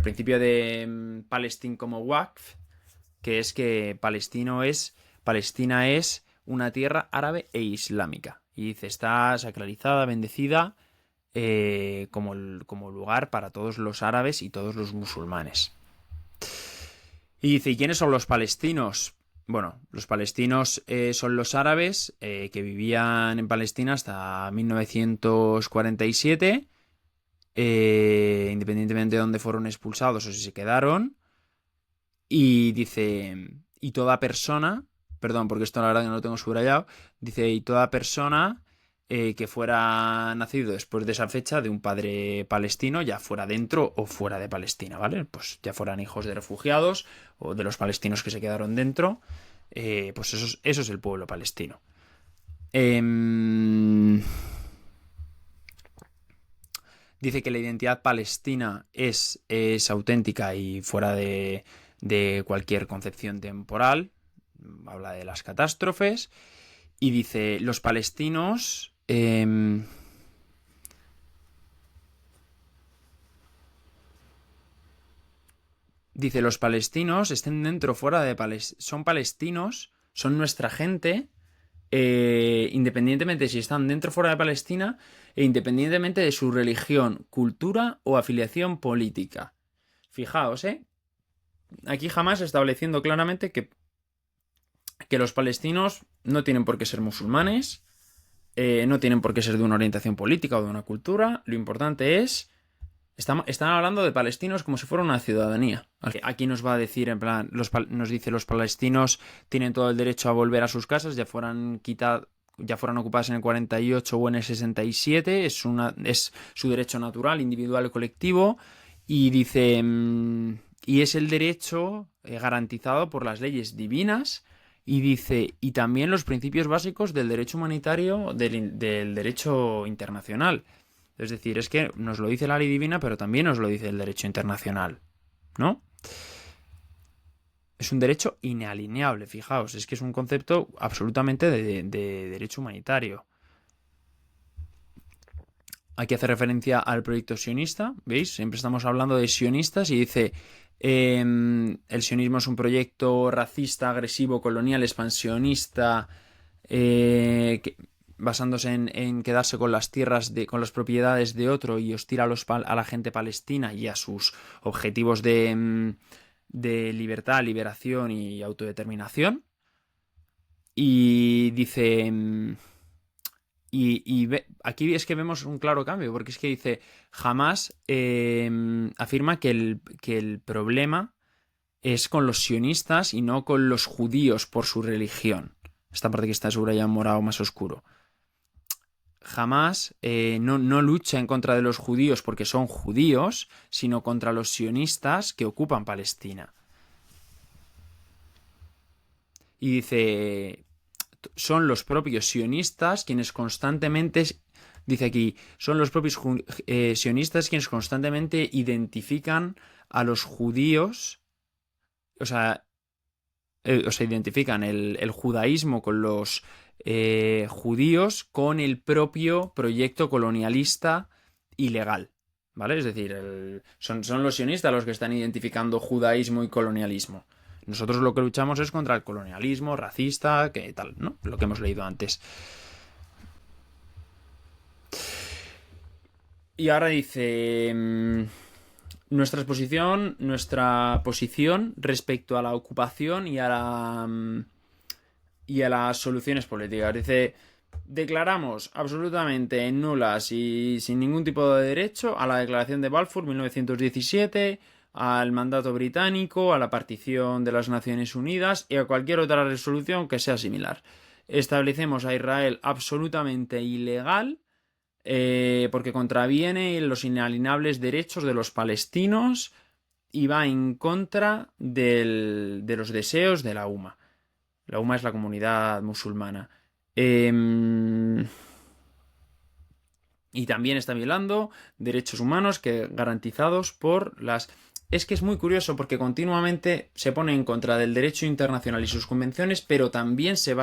principio de Palestina como Waqf, que es que Palestina es una tierra árabe e islámica. Y dice, está sacralizada, bendecida, como lugar para todos los árabes y todos los musulmanes. Y dice, ¿y quiénes son los palestinos? Bueno, los palestinos son los árabes que vivían en Palestina hasta 1947 independientemente de dónde fueron expulsados o si se quedaron. Y dice, y toda persona, perdón, porque esto la verdad que no lo tengo subrayado, dice, y toda persona que fuera nacido después de esa fecha de un padre palestino, ya fuera dentro o fuera de Palestina, ¿vale? Pues ya fueran hijos de refugiados o de los palestinos que se quedaron dentro, pues eso es el pueblo palestino. Dice que la identidad palestina es auténtica y fuera de cualquier concepción temporal. Habla de las catástrofes. Y dice, los palestinos... dice, los palestinos, estén dentro o fuera de Palestina, son palestinos, son nuestra gente, independientemente si están dentro o fuera de Palestina, e independientemente de su religión, cultura o afiliación política. Fijaos, aquí jamás estableciendo claramente que los palestinos no tienen por qué ser musulmanes, no tienen por qué ser de una orientación política o de una cultura. Lo importante es... Están hablando de palestinos como si fuera una ciudadanía. Aquí nos va a decir, en plan, nos dice los palestinos tienen todo el derecho a volver a sus casas, ya fueran ocupadas en el 48 o en el 67, es su derecho natural, individual y colectivo, y dice, y es el derecho garantizado por las leyes divinas, y dice, y también los principios básicos del derecho humanitario, del derecho internacional. Es decir, es que nos lo dice la ley divina, pero también nos lo dice el derecho internacional, ¿no? Es un derecho inalienable, fijaos, es que es un concepto absolutamente de derecho humanitario. Aquí hace referencia al proyecto sionista, ¿veis? Siempre estamos hablando de sionistas y dice, el sionismo es un proyecto racista, agresivo, colonial, expansionista, basándose en quedarse con las tierras, con las propiedades de otro y hostil a la gente palestina y a sus objetivos de libertad, liberación y autodeterminación. Y dice... aquí es que vemos un claro cambio, porque es que dice, jamás afirma que el problema es con los sionistas y no con los judíos por su religión. Esta parte que está subrayada en morado más oscuro. Jamás no lucha en contra de los judíos porque son judíos, sino contra los sionistas que ocupan Palestina. Y dice, son los propios sionistas quienes constantemente, dice aquí, son los propios sionistas quienes constantemente identifican a los judíos, o sea identifican el judaísmo con los judíos con el propio proyecto colonialista ilegal, ¿vale? Es decir, son los sionistas los que están identificando judaísmo y colonialismo. Nosotros lo que luchamos es contra el colonialismo racista, que tal, ¿no? Lo que hemos leído antes. Y ahora dice... nuestra posición respecto a la ocupación y a las soluciones políticas. Dice, declaramos absolutamente nulas y sin ningún tipo de derecho a la Declaración de Balfour 1917, al mandato británico, a la partición de las Naciones Unidas y a cualquier otra resolución que sea similar. Establecemos a Israel absolutamente ilegal porque contraviene los inalienables derechos de los palestinos y va en contra de los deseos de la UMA. La UMA es la comunidad musulmana. Y también está violando derechos humanos garantizados por las... Es que es muy curioso porque continuamente se pone en contra del derecho internacional y sus convenciones, pero también se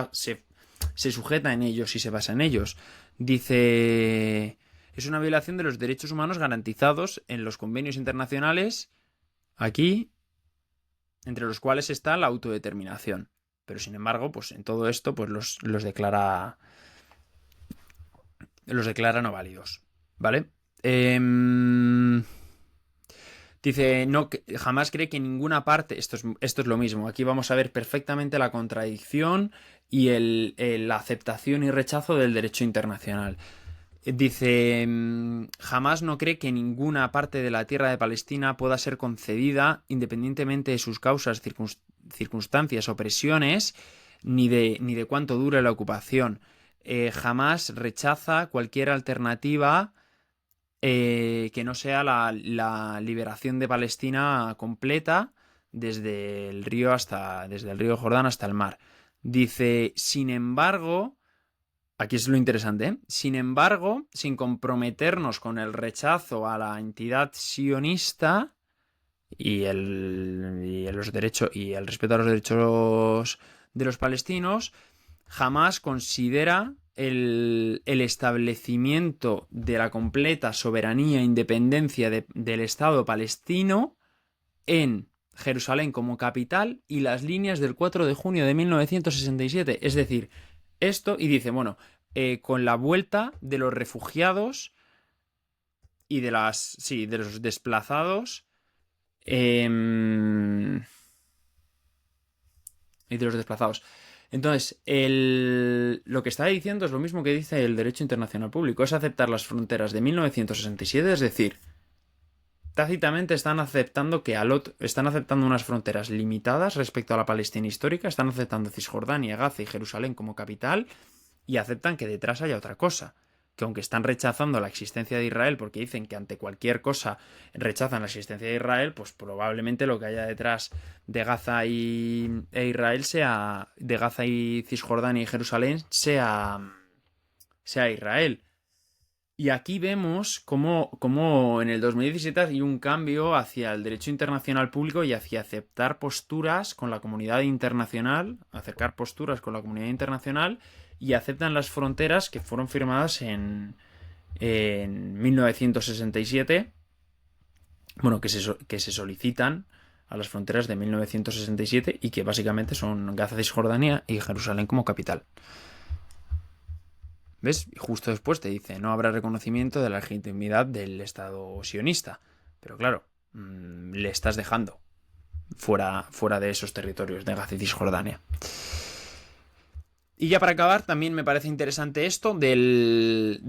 sujeta en ellos y se basa en ellos. Dice, es una violación de los derechos humanos garantizados en los convenios internacionales, aquí, entre los cuales está la autodeterminación. Pero sin embargo, pues en todo esto, pues los declara no válidos, ¿vale? Dice, no, jamás cree que ninguna parte, esto es lo mismo, aquí vamos a ver perfectamente la contradicción y la aceptación y rechazo del derecho internacional. Dice, jamás no cree que ninguna parte de la tierra de Palestina pueda ser concedida independientemente de sus causas, circunstancias o presiones, ni de cuánto dure la ocupación. Jamás rechaza cualquier alternativa que no sea la liberación de Palestina completa desde el río Jordán hasta el mar. Dice, sin embargo, aquí es lo interesante, ¿eh? Sin embargo, sin comprometernos con el rechazo a la entidad sionista y el respeto a los derechos de los palestinos, jamás considera el establecimiento de la completa soberanía e independencia del Estado palestino en Jerusalén como capital y las líneas del 4 de junio de 1967. Es decir, esto, y dice, bueno, con la vuelta de los refugiados y de los desplazados y de los desplazados. Entonces, lo que está diciendo es lo mismo que dice el derecho internacional público, es aceptar las fronteras de 1967, es decir, tácitamente están aceptando están aceptando unas fronteras limitadas respecto a la Palestina histórica, están aceptando Cisjordania, Gaza y Jerusalén como capital y aceptan que detrás haya otra cosa. Que aunque están rechazando la existencia de Israel porque dicen que ante cualquier cosa rechazan la existencia de Israel, pues probablemente lo que haya detrás de Gaza e Israel de Gaza y Cisjordania y Jerusalén sea Israel. Y aquí vemos cómo en el 2017 hay un cambio hacia el derecho internacional público y hacia aceptar posturas con la comunidad internacional, acercar posturas con la comunidad internacional y aceptan las fronteras que fueron firmadas en 1967, bueno, que se solicitan a las fronteras de 1967 y que básicamente son Gaza, Cisjordania y Jerusalén como capital. ¿Ves? Y justo después te dice, no habrá reconocimiento de la legitimidad del Estado sionista. Pero claro, le estás dejando fuera de esos territorios de Gaza y Cisjordania. Y ya para acabar, también me parece interesante esto del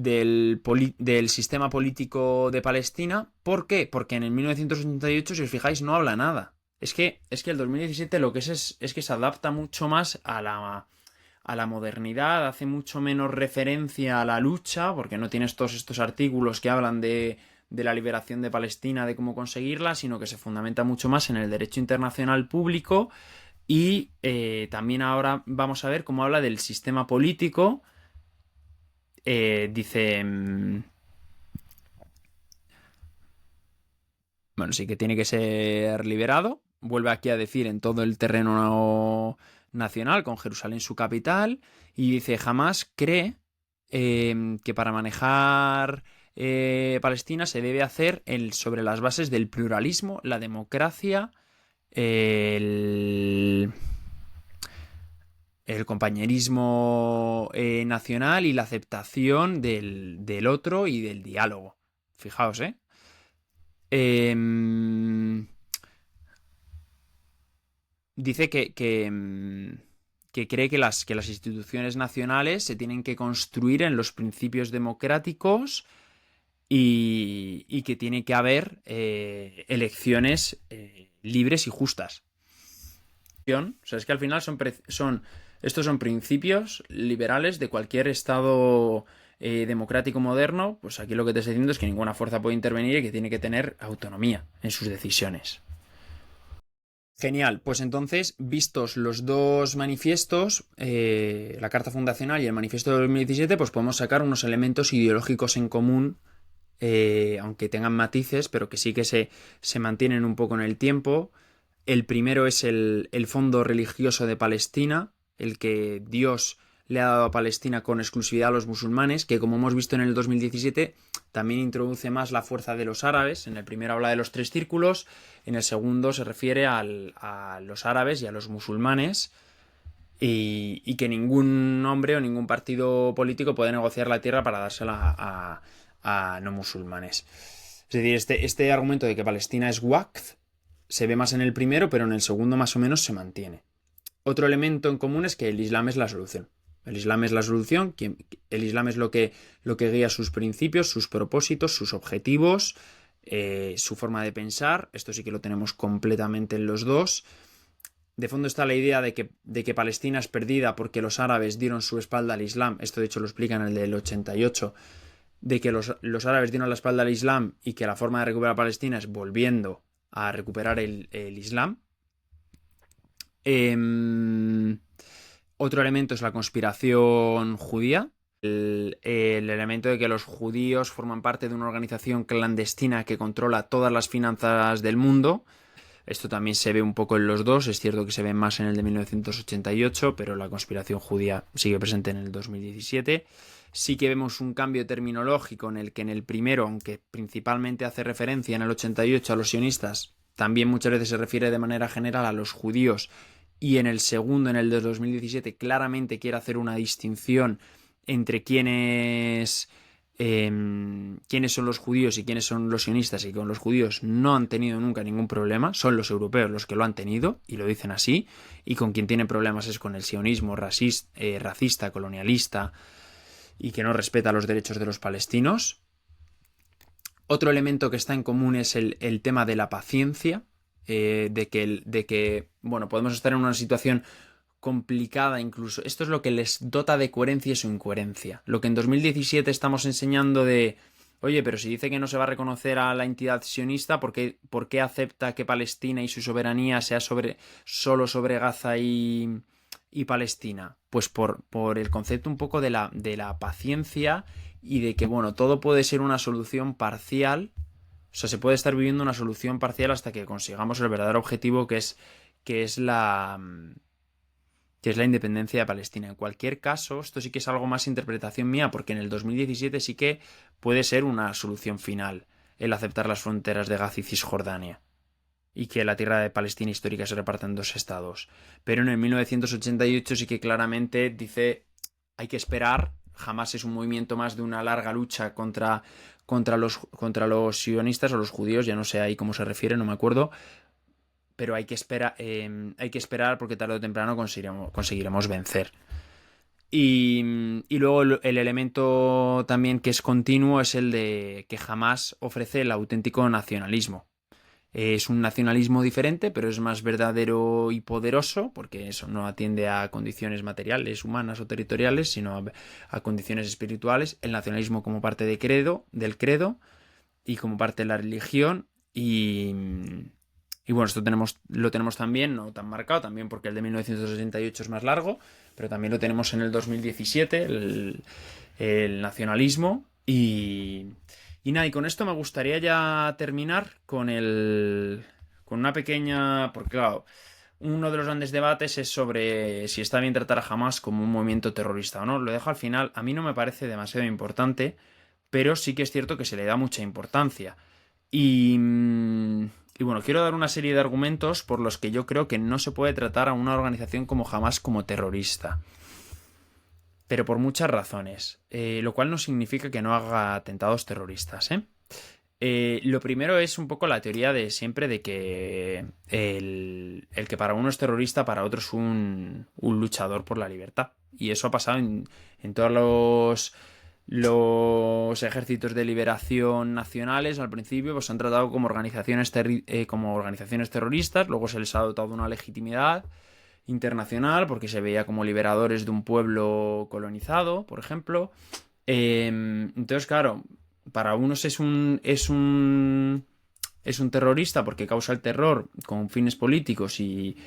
sistema político de Palestina. ¿Por qué? Porque en el 1988, si os fijáis, no habla nada. Es que el 2017 lo que es que se adapta mucho más a la modernidad, hace mucho menos referencia a la lucha, porque no tienes todos estos artículos que hablan de la liberación de Palestina, de cómo conseguirla, sino que se fundamenta mucho más en el derecho internacional público y también ahora vamos a ver cómo habla del sistema político. Dice... Bueno, sí que tiene que ser liberado. Vuelve aquí a decir en todo el terreno nacional, con Jerusalén su capital, y dice, jamás cree que para manejar Palestina se debe hacer sobre las bases del pluralismo, la democracia, el compañerismo nacional y la aceptación del otro y del diálogo. Fijaos, ¿eh? Dice que cree que las instituciones nacionales se tienen que construir en los principios democráticos y que tiene que haber elecciones libres y justas. O sea, es que al final estos son principios liberales de cualquier Estado democrático moderno. Pues aquí lo que te estoy diciendo es que ninguna fuerza puede intervenir y que tiene que tener autonomía en sus decisiones. Genial, pues entonces, vistos los dos manifiestos, la Carta Fundacional y el Manifiesto de 2017, pues podemos sacar unos elementos ideológicos en común, aunque tengan matices, pero que sí que se mantienen un poco en el tiempo. El primero es el fondo religioso de Palestina, el que Dios le ha dado a Palestina con exclusividad a los musulmanes, que como hemos visto en el 2017 también introduce más la fuerza de los árabes. En el primero habla de los 3 círculos, en el segundo se refiere a los árabes y a los musulmanes, y que ningún hombre o ningún partido político puede negociar la tierra para dársela a no musulmanes. Es decir, este argumento de que Palestina es waqf se ve más en el primero, pero en el segundo más o menos se mantiene. Otro elemento en común es que el Islam es la solución. El Islam es la solución, el Islam es lo que guía sus principios, sus propósitos, sus objetivos, su forma de pensar. Esto sí que lo tenemos completamente en los dos. De fondo está la idea de que Palestina es perdida porque los árabes dieron su espalda al Islam. Esto de hecho lo explica en el del 88, de que los árabes dieron la espalda al Islam y que la forma de recuperar Palestina es volviendo a recuperar el Islam. Otro elemento es la conspiración judía. El elemento de que los judíos forman parte de una organización clandestina que controla todas las finanzas del mundo. Esto también se ve un poco en los dos. Es cierto que se ve más en el de 1988, pero la conspiración judía sigue presente en el 2017. Sí que vemos un cambio terminológico en el que en el primero, aunque principalmente hace referencia en el 88 a los sionistas, también muchas veces se refiere de manera general a los judíos, y en el segundo, en el de 2017, claramente quiere hacer una distinción entre quiénes son los judíos y quiénes son los sionistas, y con los judíos no han tenido nunca ningún problema, son los europeos los que lo han tenido, y lo dicen así, y con quien tiene problemas es con el sionismo racista, colonialista, y que no respeta los derechos de los palestinos. Otro elemento que está en común es el tema de la paciencia, de que, bueno, podemos estar en una situación complicada incluso. Esto es lo que les dota de coherencia y su incoherencia. Lo que en 2017 estamos enseñando de, oye, pero si dice que no se va a reconocer a la entidad sionista, ¿por qué acepta que Palestina y su soberanía sea solo sobre Gaza y Palestina? Pues por el concepto un poco de la paciencia y de que, bueno, todo puede ser una solución parcial. O sea, se puede estar viviendo una solución parcial hasta que consigamos el verdadero objetivo que es la independencia de Palestina. En cualquier caso, esto sí que es algo más interpretación mía, porque en el 2017 sí que puede ser una solución final el aceptar las fronteras de Gaza y Cisjordania y que la tierra de Palestina histórica se reparta en dos estados. Pero en el 1988 sí que claramente dice hay que esperar. Jamás es un movimiento más de una larga lucha contra los sionistas o los judíos, ya no sé ahí cómo se refiere, no me acuerdo, pero hay que esperar porque tarde o temprano conseguiremos vencer. Y luego el elemento también que es continuo es el de que jamás ofrece el auténtico nacionalismo. Es un nacionalismo diferente, pero es más verdadero y poderoso, porque eso no atiende a condiciones materiales, humanas o territoriales, sino a condiciones espirituales. El nacionalismo como parte del credo y como parte de la religión. Y bueno, esto lo tenemos también, no tan marcado, también porque el de 1968 es más largo, pero también lo tenemos en el 2017, el nacionalismo. Y nada, y con esto me gustaría ya terminar con una pequeña. Porque claro, uno de los grandes debates es sobre si está bien tratar a Hamas como un movimiento terrorista o no. Lo dejo al final, a mí no me parece demasiado importante, pero sí que es cierto que se le da mucha importancia. Y bueno, quiero dar una serie de argumentos por los que yo creo que no se puede tratar a una organización como Hamas como terrorista. Pero por muchas razones, lo cual no significa que no haga atentados terroristas, ¿eh? Lo primero es un poco la teoría de siempre de que el que para uno es terrorista, para otro es un luchador por la libertad. Y eso ha pasado en todos los ejércitos de liberación nacionales. Al principio pues se han tratado como organizaciones terroristas, luego se les ha dotado de una legitimidad internacional porque se veía como liberadores de un pueblo colonizado, por ejemplo. Entonces, claro, para unos es un terrorista porque causa el terror con fines políticos y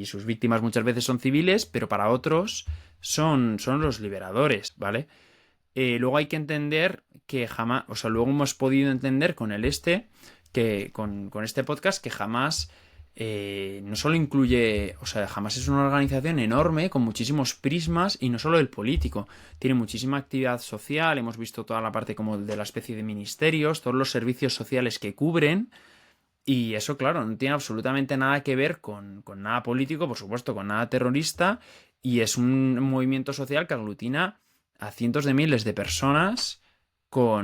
sus víctimas muchas veces son civiles, pero para otros son los liberadores, ¿vale? Luego hay que entender que jamás, o sea, luego hemos podido entender con que con este podcast que jamás no solo incluye, o sea, jamás es una organización enorme con muchísimos prismas y no solo el político, tiene muchísima actividad social, hemos visto toda la parte como de la especie de ministerios, todos los servicios sociales que cubren. Y eso, claro, no tiene absolutamente nada que ver con nada político, por supuesto, con nada terrorista, y es un movimiento social que aglutina a cientos de miles de personas por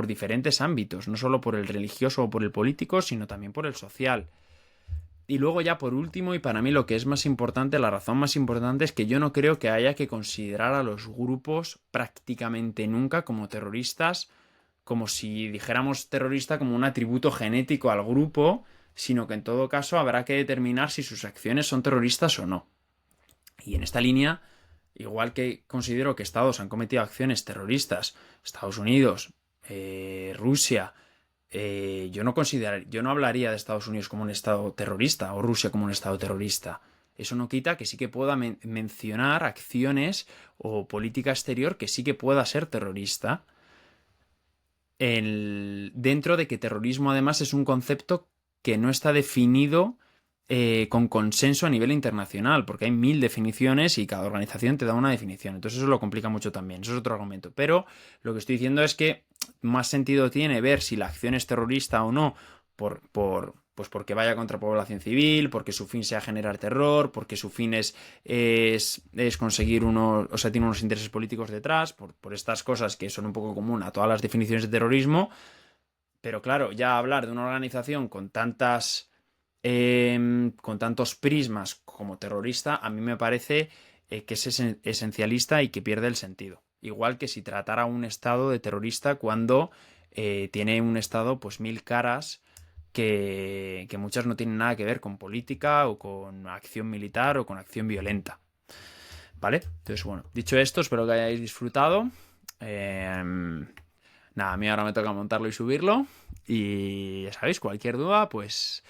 diferentes ámbitos, no solo por el religioso o por el político, sino también por el social. Y luego ya por último, y para mí lo que es más importante, la razón más importante es que yo no creo que haya que considerar a los grupos prácticamente nunca como terroristas, como si dijéramos terrorista como un atributo genético al grupo, sino que en todo caso habrá que determinar si sus acciones son terroristas o no. Y en esta línea, igual que considero que estados han cometido acciones terroristas, Estados Unidos, Rusia, yo no hablaría de Estados Unidos como un estado terrorista o Rusia como un estado terrorista. Eso no quita que sí que pueda mencionar acciones o política exterior que sí que pueda ser terrorista. Dentro de que terrorismo además es un concepto que no está definido con consenso a nivel internacional, porque hay 1000 definiciones y cada organización te da una definición. Entonces eso lo complica mucho también. Eso es otro argumento. Pero lo que estoy diciendo es que más sentido tiene ver si la acción es terrorista o no pues porque vaya contra población civil, porque su fin sea generar terror, porque su fin es conseguir o sea, tiene unos intereses políticos detrás, por estas cosas que son un poco común a todas las definiciones de terrorismo. Pero claro, ya hablar de una organización con tantos prismas como terrorista, a mí me parece que es esencialista y que pierde el sentido. Igual que si tratara a un Estado de terrorista cuando tiene un Estado pues 1000 caras que muchas no tienen nada que ver con política o con acción militar o con acción violenta. ¿Vale? Entonces, bueno, dicho esto, espero que hayáis disfrutado. Nada, a mí ahora me toca montarlo y subirlo. Y ya sabéis, cualquier duda, pues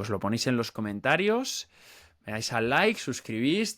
lo ponéis en los comentarios. Me dais al like, suscribís.